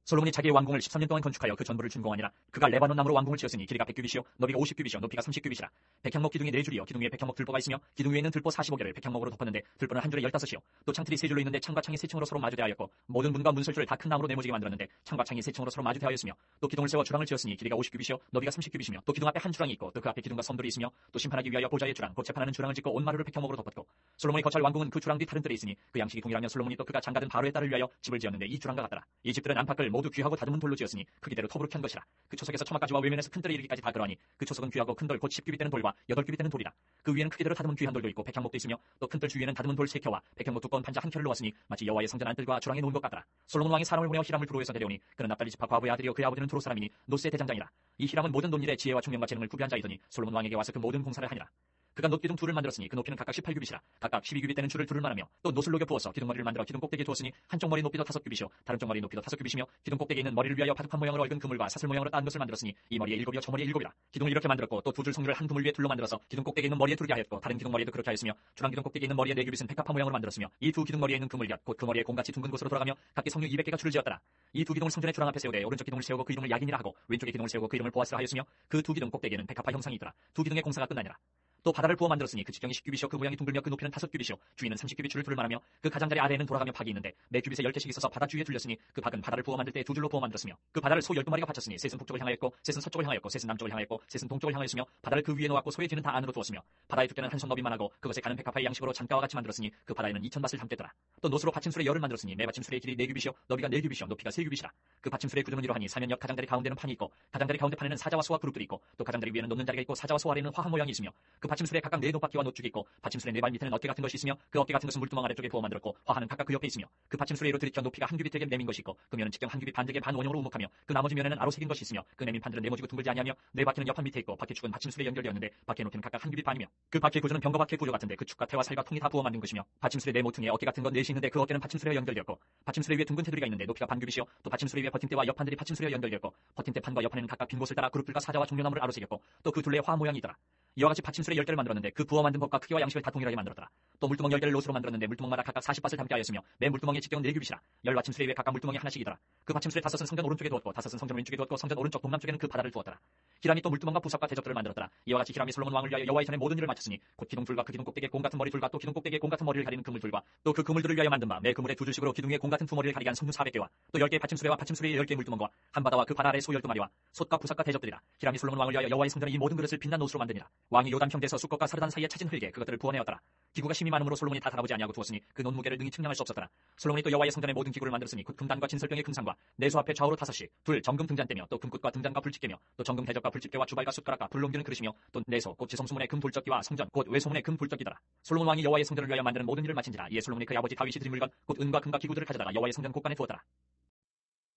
솔로몬이 자기의 왕궁을 13년 동안 건축하여 그 전부를 준공하니라. 그가 레바논 나무로 왕궁을 지었으니 길이가 100규빗이요 너비가 50규빗이요 높이가 30규빗이라. 백향목 기둥이 4줄이요 기둥 위에 백향목 들보가 있으며 기둥 위에 있는 들보 45개를 백향목으로 덮었는데 들보는 한 줄에 15이요 또 창틀이 3줄로 있는데 창과 창이 3층으로 서로 마주대하였고 모든 문과 문설주를 다 큰 나무로 네모지게 만들었는데 창과 창이 3층으로 서로 마주대하였으며 또 기둥을 세워 주랑을 지었으니 길이가 50규빗이요 너비가 30규빗이며 또 기둥 앞에 한 주랑이 있고 또 그 앞에 기둥과 섬들이 있으며 또 심판하기 위하여 보좌의 주랑 곧 재판하는 주랑을 짓고 온 마루를 백향목으로 덮었고 솔로몬이 거처할 왕궁은 그 주랑 뒤 다른 뜰에 있으니 그 양식이 동일하며 솔로몬이 또 그가 장가든 바로의 딸을 위하여 집을 지었는데 이 주랑과 같더라. 이 집들은 안팎을 모두 귀하고 다듬은 돌로 지었으니 크기대로 터부룩히 한 것이라. 그 초석에서 처마까지와 외면에서 큰 뜰에 이르기까지 다 그러하니 그 초석은 귀하고 큰 돌 곧 10규빗 되는 돌과 8규빗 되는 돌이라. 그 위에는 크기대로 다듬은 귀한 돌도 있고 백향목도 있으며 또 큰 뜰 주위에는 다듬은 돌 3켜와 백향목 두꺼운 판자 한 켜를 놓았으니 마치 여호와의 성전 안뜰과 주랑에 놓은 것 같더라. 솔로몬 왕이 사람을 보내어 히람을 두로에서 데려오니 그는 납달리 지파 과부의 아들이요 그의 아버지는 두로 사람이니 노스의 대장장이라. 이 히람은 모든 논일에 지혜와 총명과 재능을 구비한 자이더니 솔로몬 왕에게 와서 그 모든 공사를 하니라. 그가 놋기둥 둘을 만들었으니 그 높이는 각각 18규빗이라. 각각 12규빗 되는 줄을 두를 만하며 또 놋을 녹여 부어서 기둥머리를 만들어 기둥 꼭대기에 두었으니 한쪽 머리 높이도 5규빗이요 다른 쪽 머리 높이도 5규빗이며 기둥 꼭대기에 있는 머리를 위하여 바둑판 모양으로 얽은 그물과 사슬 모양으로 딴 것을 만들었으니 이 머리에 7이요 저 머리에 7이라. 기둥을 이렇게 만들었고 또 두 줄 성류를 한 그물 위에 둘로 만들어서 기둥 꼭대기에 있는 머리에 두르게 하였고 다른 기둥 머리에도 그렇게 하였으며 주랑 기둥 꼭대기에 있는 머리에 4규빗은 백합화 모양으로 만들었으며 이 두 기둥 머리에 있는 그물곁 곧 그 머리에 공같이 둥근 곳으로 돌아가며 각기 성류 200개가 줄을 지었더라. 이 두 기둥을 성전의 주랑 앞에 세우되 오른쪽 기둥을 세우고 그 이름을 야긴이라 하고 왼쪽의 기둥을 세우고 그 이름을 보아스라 하였으며 그 두 기둥 꼭대기에는 백합화 형상이 있더라. 두 기둥의 공사가 끝나니라. 또 바다를 부어 만들었으니 그 직경이 10규빗이요 그 모양이 둥글며 그 높이는 5규빗이요 주위는 30규빗 줄을 둘 만하며 그 가장자리 아래에는 돌아가며 박이 있는데 매 규빗에 10개씩 있어서 바다 주위에 둘렸으니 그 박은 바다를 부어 만들 때 두 줄로 부어 만들었으며 그 바다를 소 12마리가 바쳤으니 셋은 북쪽을 향하였고 셋은 서쪽을 향하였고 셋은 남쪽을 향하였고 셋은 동쪽을 향하였으며 바다를 그 위에 놓았고 소의 뒤는 다 안으로 두었으며 바다의 두께는 한 손 너비만 하고 그것에 가는 백합화의 양식으로 잔가와 같이 만들었으니 그 바다에는 2000밭을 담겠더라. 또 노스로 받침술의 열을 만들었으니 매 받침술의 길이 4규빗이요 너비가 4규빗이요 높이가 3규빗이라. 그 받침술의 구조는 이러하니 사면역 가장자리 가운데는 판이 있고 가장자리 가운데 판에는 사자와 소와 그룹들이 있고 또 가장자리 위에는 놓는 자리가 있고 사자와 소 아래에는 화학 모양이 있으며 그 받침술에 각각 4노바퀴와 노축이 있고 받침술의 4발 밑에는 어깨 같은 것이 있으며 그 어깨 같은 것은 물두멍 아래쪽에 부어 만들었고 화하는 각각 그 옆에 있으며 그 받침술에 이로 들이켜 높이가 한 규빗 되게 내민 것이 있고 그 면은 직경 한 규빗 반되게 반원형으로 우묵하며 그 나머지 면에는 아로 새긴 것이 있으며 그 내민 판들은 네모지고 둥글지 아니하며 네 바퀴는 옆판 밑에 있고 바퀴 축은 받침술에 연결되었는데 바퀴의 높이는 각각 한 규빗 반이며 그 바퀴의 구조는 병거 바퀴의 구조 같은데 그 축과 태와 살과 통이 다 부어 만든 것이며 받침술의 네 모퉁이에 어깨 같은 건 넷이 있는데 그 어깨는 받침술에 연결되었고 받침술의 위에 둥근 테두리가 있는데 높이가 반 규빗이요 또 받침술의 위에 버팀대와 옆판들이 받침술에 연결되었고 버팀대 판과 옆판에는 각각 빈 곳을 따라 그룹들과 사자와 종려나무를 아로 새겼고 또 그 둘레에 화 모양이 있더라. 이와 같이 받침술의 10개를 만들었는데 그 부어 만든 법과 크기와 양식을 다 동일하게 만들었더라. 또 물두멍 10개를 롯으로 만들었는데 물두멍마다 각각 40밭을 담게 하였으며 매 물두멍의 직경은 4규빗이라. 10받침술에 위에 각각 물두멍이 하나씩이더라. 그 받침술의 5은 성전 오른쪽에 두었고 5은 성전 왼쪽에 두었고 성전 오른쪽 동남쪽에는 그 바다를 두었더라. 히람이 또 물두멍과 부석과 대접들을 만들었더라. 이와 같이 히람이 솔로몬 왕을 위하여 여호와의 전에 모든 일을 마쳤으니 곧 기둥 둘과 그 기둥 꼭대기에 공 같은 머리 둘과 또 기둥 꼭대기에 공 같은 머리를 가리는 그물 둘과 또 그 그물들을 위하여 만든 바 매 그물에 두 줄씩으로 기둥 위에 공 같은 두 머리를 가리게 한 성류 400개와 또 10개의 받침술에와 받침술의 10개의 물두멍과 한 바다와 그 바다 아래 소 12마리와 솥과 부석과 대접들이라. 히람이 솔로몬 왕을 위하여 여호와의 성전에 이 모든 그릇을 빛난 옷으로 만드니라. 왕이 요담 형제에서 숫것과 사르단 사이에 찾은 흙에 그것들을 부어내었더라. 기구가 심이 많음으로 솔로몬이 다 달아보지 아니하고 두었으니 그 논무게를 능히 측량할 수 없었더라. 솔로몬이 또 여호와의 성전에 모든 기구를 만들었으니 곧 금단과 진설병의 금상과 내소 앞에 좌우로 5씩 둘 정금 등잔대며 또 금굿과 등잔과 불집게며 또 정금 대접과 불집게와 주발과 숟가락과 불 옮기는 그릇이며 또 내소 곧 지성수문의 금 불적기와 성전 곧 외소문의 금 불적기더라. 솔로몬 왕이 여호와의 성전을 위하여 만드는 모든 일을 마친지라. 이에 솔로몬이 그의 아버지 다윗이 드린 물건 곧 은과 금과 기구들을 가져다가 여호와의 성전 곳간에 두었더라.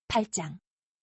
8장.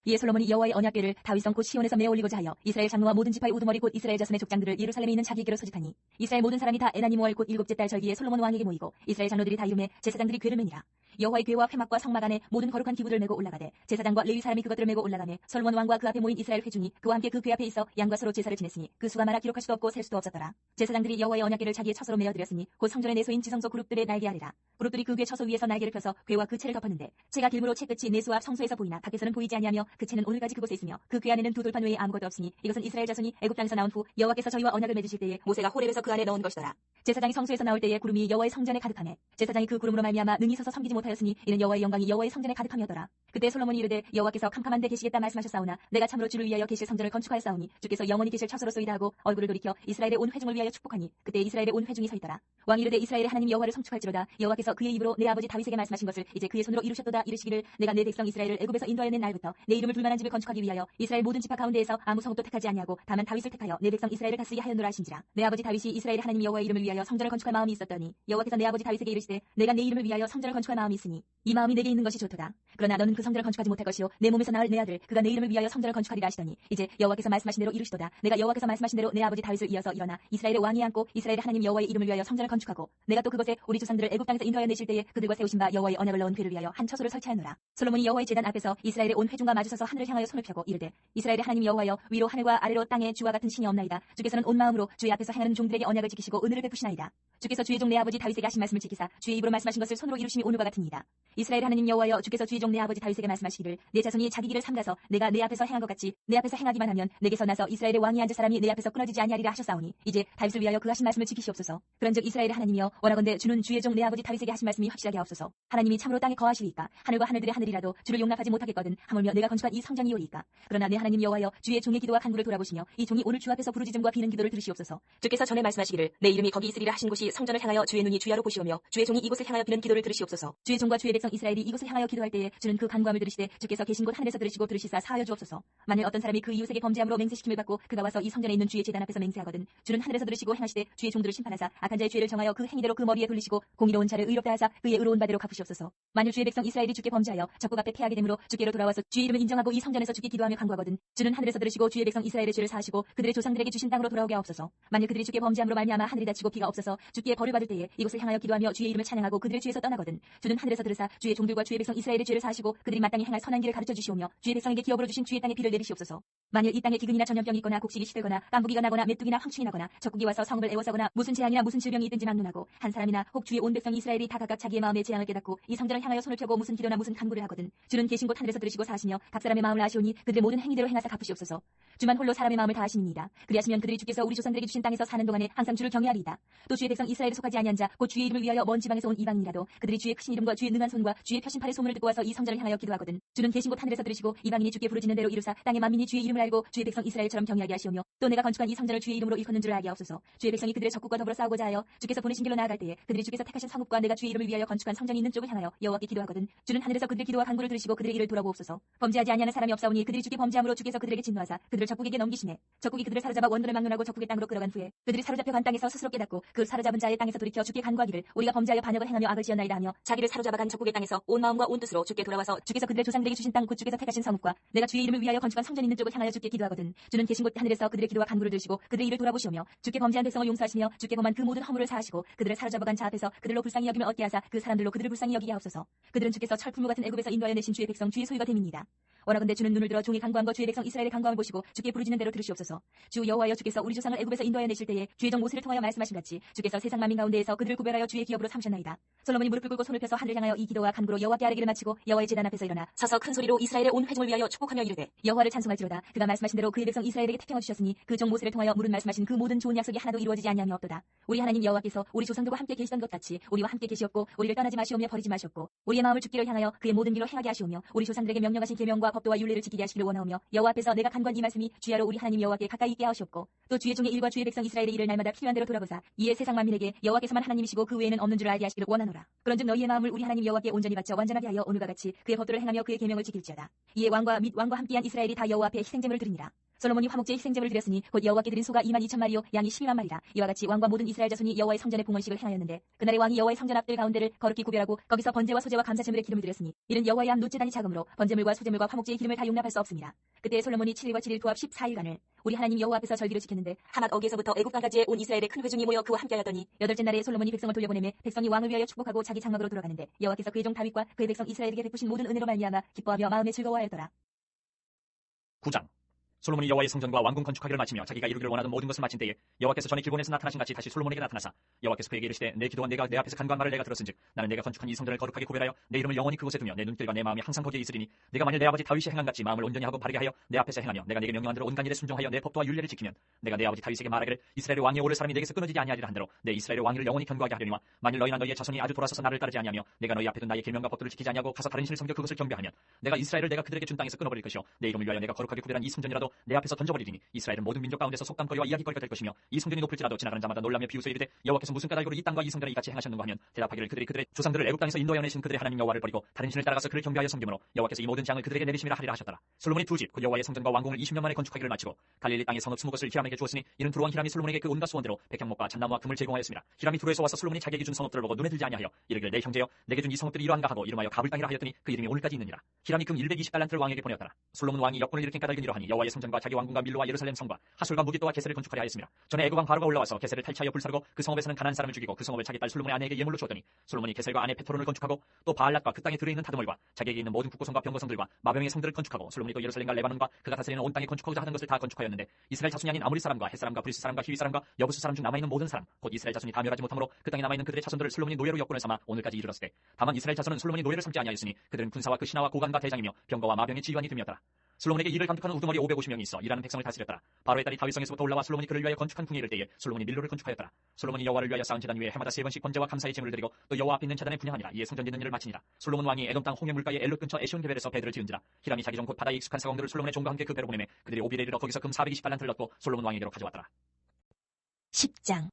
이에 솔로몬이 여호와의 언약궤를 다윗성 곧 시온에서 메어 올리고자 하여 이스라엘 장로와 모든 지파의 우두머리 곧 이스라엘 자손의 족장들을 예루살렘에 있는 자기에게로 소집하니 이스라엘 모든 사람이 다 에나님 월 곧 7째 달 절기에 솔로몬 왕에게 모이고 이스라엘 장로들이 다 이름에 제사장들이 궤를 매니라. 여호와의 궤와 회막과 성막 안에 모든 거룩한 기구들을 메고 올라가되 제사장과 레위 사람이 그것들을 메고 올라가매 솔로몬 왕과 그 앞에 모인 이스라엘 회중이 그와 함께 그 궤 앞에 있어 양과 서로 제사를 지냈으니 그 수가 많아 기록할 수도 없고 셀 수도 없었더라. 제사장들이 여호와의 언약궤를 자기의 처소로 메어 드렸으니 곧 성전의 내소인 지성소 그룹들의 날개 아래라. 그룹들이 그 궤 처소 위에서 날개를 펴서 궤와 그 채를 덮었는데 채가 길므로 채 끝이 내소 앞 성소에서 보이나 밖에서는 보이지 아니하며 그 채는 오늘까지 그곳에 있으며 그 궤 안에는 두 돌판 외에 아무것도 없으니 이것은 이스라엘 자손이 애굽 땅에서 나온 후 여호와께서 저희와 언약을 맺으실 때에 모세가 호렙에서 그 안에 넣은 것이더라. 제사장이 성소에서 나올 때에 구름이 여호와의 성전에 가득하매 제사장이 그 구름으로 말미암아 능히 서서 섬기지 못하였으니 이는 여호와의 영광이 여호와의 성전에 가득함이었더라. 그때 솔로몬이 이르되 여호와께서 캄캄한 데 계시겠다 말씀하셨사오나 내가 참으로 주를 위하여 계실 성전을 건축하였사오니 주께서 영원히 계실 처소로소이다 하고 얼굴을 돌이켜 이스라엘의 온 회중을 위하여 축복하니 그때 이스라엘의 온 회중이 서 있더라. 왕이 이르되 이스라엘의 하나님 여호와를 성축할지로다. 여호와께서 그의 입으로 내 아버지 다윗에게 말씀하신 것을 이제 그의 손으로 이루셨도다. 이르시기를 내가 내 백성 이스라엘을 애굽에서 인도하여 낸 날부터 내 이름을 둘만한 집을 건축하기 위하여 이스라엘 모든 지파 가운데에서 아무 성읍도 택하지 아니하고 다만 다윗을 택하여 내 백성 이스라엘을 다스리게 하였노라 하신지라. 내 아버지 다윗이 이스라엘의 하나님 여호와의 이름을 위하여 성전을 건축할 마음이 있었더니 여호와께서 내 아버지 다윗에게 이르시되 내가 내 이름을 위하여 성전을 건축할 마음이 있으니 이 마음이 내게 있는 것이 좋도다. 그러나 너는 그 성전을 건축하지 못할 것이요 내 몸에서 나을 내 아들 그가 내 이름을 위하여 성전을 건축하리라 하시더니 이제 여호와께서 말씀하신 대로 이루시도다. 내가 여호와께서 말씀하신 대로 내 아버지 다윗을 이어서 일어나 이스라엘의 왕이 앉고 이스라엘의 하나님 여호와의 이름을 위하여 성전을 건축하고 내가 또 그곳에 우리 조상들을 애굽 땅에서 인도하여 내실 때에 그들과 세우신 바 여호와의 언약을 넣은 궤를 위하여 한 처소를 설치하노라. 솔로몬이 여호와의 제단 앞에서 이스라엘의 온 회중과 마주 서서 하늘을 향하여 손을 펴고 이르되 이스라엘의 하나님 여호와여 위로 하늘과 아래로 땅에 주와 같은 신이 없나이다. 주께서는 온 마음으로 주의 앞에서 행하는 종들에게 언약을 지키시고 은혜를 베푸시나이다. 주께서 주의 종 내 아버지 다윗에게 하신 말씀을 지키사 주의 입으로 말씀하신 것을 손으로 이루심이 오늘과 같으니이다. 이스라엘 하나님 여호와여 주께서 주의 종 내 아버지 다윗에게 말씀하시기를 내 자손이 자기 길을 삼가서 내가 내 앞에서 행한 것 같이 내 앞에서 행하기만 하면 내게서 나서 이스라엘의 왕이 앉을 사람이 내 앞에서 끊어지지 아니하리라 하셨사오니 이제 다윗을 위하여 그 하신 말씀을 지키시옵소서. 그런즉 이스라엘의 하나님이여 원하건대 주는 주의 종 내 아버지 다윗에게 하신 말씀이 확실하게 하옵소서. 하나님이 참으로 땅에 거하시리이까 하늘과 하늘들의 하늘이라도 주를 용납하지 못하겠거든 하물며 내가 건축한 이 성전이오리이까. 그러나 내 하나님 여호와여 주의 종의 기도와 간구를 돌아보시며 이 종이 오늘 주 앞에서 부르짖음과 비는 기도를 들으시옵소서. 주께서 전에 말씀하시기를 내 이름이 거기 있으리라 하신 곳이 성전을 향하여 주의 눈이 주야로 보시오며 주의 종이 이곳을 향하여 비는 기도를 들으시옵소서. 주의 종과 주의 백성 이스라엘이 이곳을 향하여 기도할 때에 주는 그 간구함을 들으시되 주께서 계신 곳 하늘에서 들으시고 들으시사 사하여 주옵소서. 만일 어떤 사람이 그 이웃에게 범죄함으로 맹세시킴을 받고 그가 와서 이 성전에 있는 주의 제단 앞에서 맹세하거든 주는 하늘에서 들으시고 행하시되 주의 종들을 심판하사 악한 자의 죄를 정하여 그 행위대로 그 머리에 돌리시고 공의로운 자를 의롭다 하사 그의 의로운 바대로 갚으시옵소서. 만일 주의 백성 이스라엘이 주께 범죄하여 적국 앞에 패하게 되므로 주께로 돌아와서 주의 이름을 인정하고 이 성전에서 주께 기도하며 간구하거든 주는 하늘에서 들으시고 주의 백성 이스라엘의 죄를 사하시고 그들의 조상들에게 주신 땅으로 돌아오게 하옵소서. 만일 그들이 주께 범죄함으로 말미암아 하늘이 닫히고 비가 없어서 주께 벌을 받을 때에 이곳을 향하여 기도하며 주의 이름을 찬양하고 그들의 죄에서 떠나거든 주는 하늘에서 들으사 주의 종들과 주의 백성 이스라엘의 죄를 사하시고 그들이 마땅히 행할 선한 길을 가르쳐 주시오며 주의 백성에게 기업으로 주신 주의 땅에 비를 내리시옵소서. 만일 이 땅에 기근이나 전염병이 있거나 곡식이 시들거나 깐부기가 나거나 메뚜기나 황충이 나거나 적국이 와서 성읍을 애워싸거나 무슨 재앙이나 무슨 질병이 있든지 막론하고 한 사람이나 혹 주의 온 백성 이스라엘이 다 각각 자기의 마음의 재앙을 깨닫고 이 성전을 향하여 손을 펴고 무슨 기도나 무슨 간구를 하거든 주는 계신 곳 하늘에서 들으시고 사하시며 각 사람의 마음을 아시오니 그들의 모든 행위대로 행하사 갚으시옵소서. 주만 홀로 사람의 마음을 다 아시니이다. 그리하시면 그들이 주께서 우리 조상들에게 주신 땅에서 사는 동안에 항상 주를 경외하리이다. 또 주의 백성 이스라엘에 속하지 아니한 자 곧 주의 이름을 위하여 먼 지방에서 온 이방인이라도 그들이 주의 크신 이름과 주의 능한 손과 주의 표신팔의 소문을 듣고 와서 이 성전을 향하여 기도하거든 주는 계신 곳 하늘에서 들으시고 이방인이 주께 부르짖는 대로 이루사 땅의 만민이 주의 이름을 알고 주의 백성 이스라엘처럼 경외하게 하시오며 또 내가 건축한 이 성전을 주의 이름으로 일컫는 줄 알게 하옵소서. 주의 백성이 그들의 적국과 더불어 싸우고자 하여 주께서 보내신 길로 나아갈 때에 그들이 주께서 택하신 성읍과 내가 주의 이름을 위하여 건축한 성전이 있는 쪽을 향하여 여호와께 기도하거든 주는 하늘에서 그들의 기도와 간구를 들으시고 그들의 일을 돌아보옵소서. 범죄하지 아니하는 사람이 없사오니 그들이 주께 범죄함으로 주께서 그들에게 진노하사 그들을 적국에게 넘기시네. 적국이 그들을 사로잡아 원군을 막론하고 적국의 땅으로 끌어간 후에 그들이 사로잡혀 간 땅에서 스스로 깨닫고 그 사로잡은 자의 땅에서 돌이켜 주께 간구하기를 우리가 범죄하여 반역을 행하며 악을 지었나이다 하며 자기를 사로잡아 간 적국의 땅에서 온 마음과 온 뜻으로 주께 돌아와서 주께서 그들의 조상들에게 주신 땅 곧 주께서 택하신 성읍과 내가 주의 이름을 위하여 건축한 성전 있는 쪽을 향하여 주께 기도하거든 주는 계신 곳 하늘에서 그들의 기도와 간구를 들으시고 그들의 일을 돌아보시오며 주께 범죄한 백성을 용서하시며 주께 범한 그 모든 허물을 사하시고 그들을 사로잡아 간 자 앞에서 그들로 불쌍히 여김을 얻게 하사 그 사람들로 그들을 불쌍히 여기게 하옵소서. 그들은 주께서 철풀무 같은 애굽에서 인도하여 내신 주의 백성 주의 소유가 됨이니이다. 원하건대 주는 눈을 들어 종이 간구함과 주의 백성 이스라엘의 간구함을 보시고 주께 부르짖는 대로 들으시옵소서. 주 여호와여 주께서 우리 조상을 애굽에서 인도하여 내실 때에 주의 종 모세를 통하여 말씀하신 같이 주께서 세상 만민 가운데에서 그들을 구별하여 주의 기업으로 삼으셨나이다. 솔로몬이 무릎을 꿇고 손을 펴서 하늘을 향하여 이 기도와 간구로 여호와께 아뢰기를 마치고 여호와의 제단 앞에서 일어나 서서 큰 소리로 이스라엘의 온 회중을 위하여 축복하며 이르되 여호와를 찬송할지로다. 그가 말씀하신 대로 그의 백성 이스라엘에게 태평을 주셨으니 그 종 모세를 통하여 물은 말씀하신 그 모든 좋은 약속이 하나도 이루어지지 아니함이 없도다. 우리 하나님 여호와께서 우리 조상들과 함께 계시던 것 같이 우리와 함께 계시었고 우리를 떠나지 마시오며 버리지 마시었고 우리의 마음을 죽기를 향하여 그의 모든 길로 행하게 하시오며 우리 조상들에게 명령하신 계명과 법도와 율례를 지키게 하시기를 원하오며 여호와 앞에서 내가 간구한 이 말씀이 주야로 우리 하나님 여호와께 가까이 있게 하시옵고 또 주의 종의 일과 주의 백성 이스라엘의 일을 날마다 필요한 대로 돌아보사 이에 세상 만민에게 여호와께서만 하나님이시고 그 외에는 없는 줄 알게 하시기를 원하노라. 그런즉 너희의 마음을 우리 하나님 여호와께 온전히 바쳐 완전하게 하여 오늘과 같이 그의 법도를 행하며 그의 계명을 지킬지어다. 이에 왕과 및 왕과 함께한 이스라엘이 다 여호와 앞에 희생제물을 드리니라. 솔로몬이 화목제 희생제물을 드렸으니 곧 여호와께 드린 소가 22,000마리요 양이 12만 마리라. 이와 같이 왕과 모든 이스라엘 자손이 여호와의 성전에 봉헌식을 행하였는데 그날의 왕이 여호와의 성전 앞들 가운데를 거룩히 구별하고 거기서 번제와 소제와 감사제물의 기름을 드렸으니 이는 여호와의 암 놋제단이 작으므로 번제물과 소제물과 화목제의 기름을 다 용납할 수 없습니다. 그때 솔로몬이 7일과 7일 도합 14일간을 우리 하나님 여호와 앞에서 절기를 지켰는데 하맛 어기에서부터 애굽강까지의 온 이스라엘의 큰 회중이 모여 그와 함께하였더니 여덟째 날에 솔로몬이 백성을 돌려보내매 백성이 왕을 위하여 축복하고 자기 장막으로 돌아가는데 여호와께서 그의 종 다윗과 그의 백성 이스라엘에게 베푸신 모든 은혜로 말미암아 기뻐하며 마음에 즐거워하였더라. 9장. 솔로몬이 여호와의 성전과 왕궁 건축하기를 마치며 자기가 이루기를 원하던 모든 것을 마친 때에 여호와께서 전에 길본에서 나타나신 같이 다시 솔로몬에게 나타나사 여호와께서 그에게 이르시되 내 기도와 내가 내 앞에서 간구한 말을 내가 들었은즉 나는 내가 건축한 이 성전을 거룩하게 구별하여 내 이름을 영원히 그곳에 두며 내 눈길과 내 마음이 항상 거기에 있으리니 내가 만일 내 아버지 다윗이 행한 같이 마음을 온전히 하고 바르게 하여 내 앞에서 행하며 내가 네게 명령한 대로 온갖 일에 순종하여 내 법도와 율례를 지키면 내가 내 아버지 다윗에게 말하기를 이스라엘의 왕이 오를 사람이 내게서 끊어지지 아니하리라 한대로 내 이스라엘의 왕위를 영원히 견고하게 하려니와 만일 너희나 너희의 자손이 아주 돌아서서 나를 따르지 아니하며 내가 너희 앞에 둔 나의 계명과 법도를 지키지 아니하고 가서 다른 신을 섬겨 그것을 경배하면 내가 이스라엘을 내가 그들에게 준 땅에서 끊어버릴 것이요 내 이름을 위하여 내가 거룩하게 구별한 이 성전이라도 내 앞에서 던져버리리니 이스라엘은 모든 민족 가운데서 속담거리와 이야기거리가 될 것이며 이 성전이 높을지라도 지나가는 자마다 놀라며 비웃어 이르되 여호와께서 무슨 까닭으로 이 땅과 이 성전을 이같이 행하셨는가 하면 대답하기를 그들이 그들의 조상들을 애굽 땅에서 인도하여 내신 그들의 하나님 여호와를 버리고 다른 신을 따라가서 그를 경배하여 섬김으로 여호와께서 이 모든 재앙을 그들에게 내리심이라 하리라 하셨더라. 솔로몬이 두 집 곧 여호와의 성전과 왕궁을 20년 만에 건축하기를 마치고 갈릴리 땅의 성읍 20곳을 히람에게 주었으니 이는 두루왕 히람이 솔로몬에게 그 온갖 소원대로 백향목과 잣나무와 금을 제공하였습니다. 히람이 두루에서 와서 솔로몬이 자기에게 준 성읍들을 보고 눈에 들지 아니하여 이르기를 내 형제여 내게 준 이 성읍들이 이러한가 하고 이름하여 가불 땅이라 하였더니 그 이름이 오늘까지 있느니라. 히람이 금 120달란트를 왕에게 보내었더라. 솔로몬 왕이 역군을 일으킨 까닭은 이러하니 여호와의 성전과 자기 왕궁과 밀로와 예루살렘 성과 하술과 무기또와 게셀을 건축하려 하였으며 전에 애굽 왕 바로가 올라와서 게셀을 탈취하여 불사르고 그 성읍에서는 가나안 사람을 죽이고 그 성읍을 자기 딸 솔로몬의 아내에게 예물로 주었더니 솔로몬이 게셀과 아내 페토론을 건축하고 또 바알랏과 그 땅에 들어있는 다드몰과 자기에게 있는 모든 국고성과 병거성들과 마병의 성들을 건축하고 솔로몬이 또 예루살렘과 레바논과 그가 다스리는 온 땅에 건축하고자 하던 것을 다 건축하였는데 이스라엘 자손이 아닌 아모리 사람과 헷 사람과 브리스 사람과 히위 사람과 여부스 사람 중 남아있는 모든 사람 곧 이스라엘 자손이 다 멸하지 못하므로 그 땅에 남아있는 그들의 자손들을 솔로몬이 노예로 역군을 삼아 오늘까지 이르렀을 때 다만 이스라엘 자손은 솔로몬이 노예를 삼지 아니하였으니 그들은 군사와 그 신하와 고관과 대장이며 병거와 마병의 지휘관이 됨이었더라. 솔로몬에게 일을 감독하는 우두머리 550명이 있어 일하는 백성을 다스렸더라. 바로의 딸이 다윗성에서부터 올라와 솔로몬이 그를 위하여 건축한 궁에 이를 때에 솔로몬이 밀로를 건축하였더라. 솔로몬이 여호와를 위하여 쌓은 제단 위에 해마다 3번씩 번제와 감사의 제물을 드리고 또 여호와 앞에 있는 제단에 분향하니라. 이에 성전 짓는 일을 마치니라. 솔로몬 왕이 에돔 땅 홍해 물가의 엘롯 근처 에시온 게벨에서 배들을 지은지라. 히람이 자기 종 곧 바다에 익숙한 사공들을 솔로몬의 종과 함께 그 배로 보내매 그들이 오빌에 이르러 거기서 금 420달란트를 얻고 솔로몬 왕에게로 가져왔더라. 10장.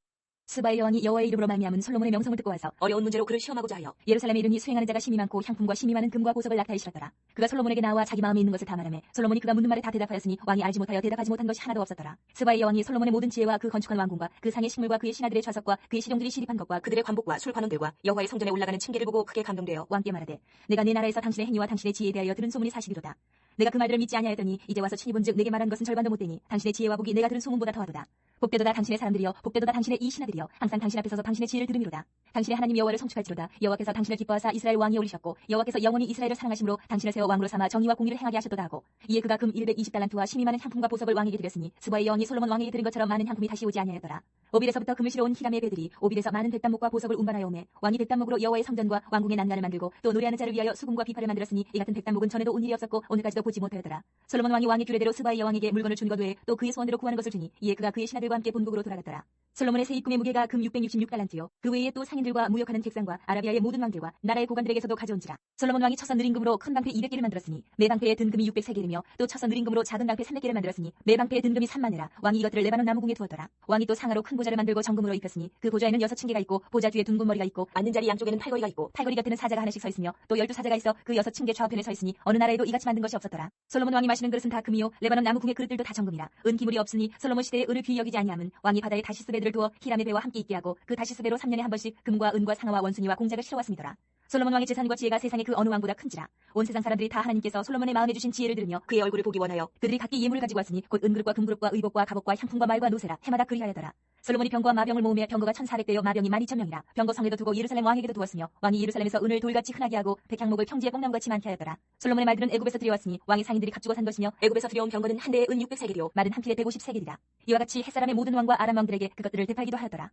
스바의 여왕이 여호와의 이름으로 말미암은 솔로몬의 명성을 듣고 와서 어려운 문제로 그를 시험하고자 하여 예루살렘에 이르니 수행하는 자가 심이 많고 향품과 심이 많은 금과 보석을 낙타에 실었더라. 그가 솔로몬에게 나와 자기 마음에 있는 것을 다 말하매 솔로몬이 그가 묻는 말에 다 대답하였으니 왕이 알지 못하여 대답하지 못한 것이 하나도 없었더라. 스바의 여왕이 솔로몬의 모든 지혜와 그 건축한 왕궁과 그 상의 식물과 그의 신하들의 좌석과 그의 시종들이 시립한 것과 그들의 관복과 술관원들과 여호와의 성전에 올라가는 층계를 보고 크게 감동되어 왕께 말하되 내가 내 나라에서 당신의 행위와 당신의 지혜에 대하여 들은 소문이 사실이로다. 내가 그 말들을 믿지 아니하였더니 이제 와서 친히 본즉 내게 말한 것은 절반도 못되니 당신의 지혜와 복이 내가 들은 소문보다 더하도다. 복되도다 당신의 사람들이여 복되도다 당신의 이 신하들이여 항상 당신 앞에 서서 당신의 지혜를 들음이로다. 당신의 하나님 여호와를 성축할지로다. 여호와께서 당신을 기뻐하사 이스라엘 왕이 오리셨고 여호와께서 영원히 이스라엘을 사랑하심으로 당신을 세워 왕으로 삼아 정의와 공의를 행하게 하셨도다 하고 이에 그가 금 120달란트와 심이 많은 향품과 보석을 왕에게 드렸으니 스바의 여왕이 솔로몬 왕에게 드린 것처럼 많은 향품이 다시 오지 아니하였더라. 오빌에서부터 금을 실어온 히람의 배들이 오빌에서 많은 백단목과 보석을 운반하여 오매 왕이 백단목으로 여호와의 성전과 왕궁의 난간을 만들고 또 노래하는 자를 위하여 수금과 비파를 만들었으니 이 같은 백단목은 전에도 온 일이 없었고 오늘까지도 보지 못하였더라. 솔로몬 왕이 왕의 규례대로 스바의 여왕에게 물건을 준 것 외에 또 그의 소원대로 구하는 것을 주니 이에 그가 그의 신하들과 함께 본국으로 돌아갔더라. 솔로몬의 새 입금의 무게가 금 666달란트요. 그 외에 또 상인들과 무역하는 객상과 아라비아의 모든 왕들과 나라의 고관들에게서도 가져온지라. 솔로몬 왕이 쳐서 느린 금으로 큰 방패 200개를 만들었으니 매 방패에 든 금이 603개이며 또 쳐서 느린 금으로 작은 방패 300개를 만들었으니 매 방패에 든 금이 3만회라. 왕이 이것들을 레바논 나무궁에 두었더라. 왕이 또 상하로 큰 보좌를 만들고 정금으로 입혔으니 그 보좌에는 6층계가 있고 보좌 뒤에 둥근 머리가 있고 앉는 자리 양쪽에는 팔걸이가 있고 팔걸이 곁에는 사자가 하나씩 서 있으며 또 12사자가 있어 그 6층계 좌우편에 서 있으니 어느 나라에도 이같이 만든 것이 없었더라. 솔로몬 왕이 마시는 그릇은 다 금이요 레바논 나무궁의 그릇들도 다 정금이라. 은 기물이 없으니 솔로몬 시대에 은을 귀히 여기지 아니함은 왕이 바다에 다시스 배들을 두어 히람의 배와 함께 있게 하고 그 다시스 배로 3년에 한 번씩 금과 은과 상아와 원숭이와 공작을 실어왔음이더라. 솔로몬 왕의 재산과 지혜가 세상의 그 어느 왕보다 큰지라. 온 세상 사람들이 다 하나님께서 솔로몬의 마음에 주신 지혜를 들으며 그의 얼굴을 보기 원하여 그들이 각기 예물을 가지고 왔으니 곧 은그릇과 금그릇과 의복과 갑옷과 향품과 말과 노새라. 해마다 그리하여더라. 솔로몬이 병거와 마병을 모으며 병거가 1,400대요 마병이 12,000명이라. 병거 성에도 두고 예루살렘 왕에게도 두었으며 왕이 예루살렘에서 은을 돌같이 흔하게 하고 백향목을 평지에 뽕나무같이 많게 하였더라. 솔로몬의 말들은 애굽에서 들여왔으니 왕의 상인들이 값주고 산 것이며 애굽에서 들여온 병거는 한 대에 은 600세겔이요 말은 한 필에 150세겔이라. 이와 같이 햇사람의 모든 왕과 아람 왕들에게 그것들을 되팔기도 하였더라.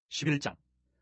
11장.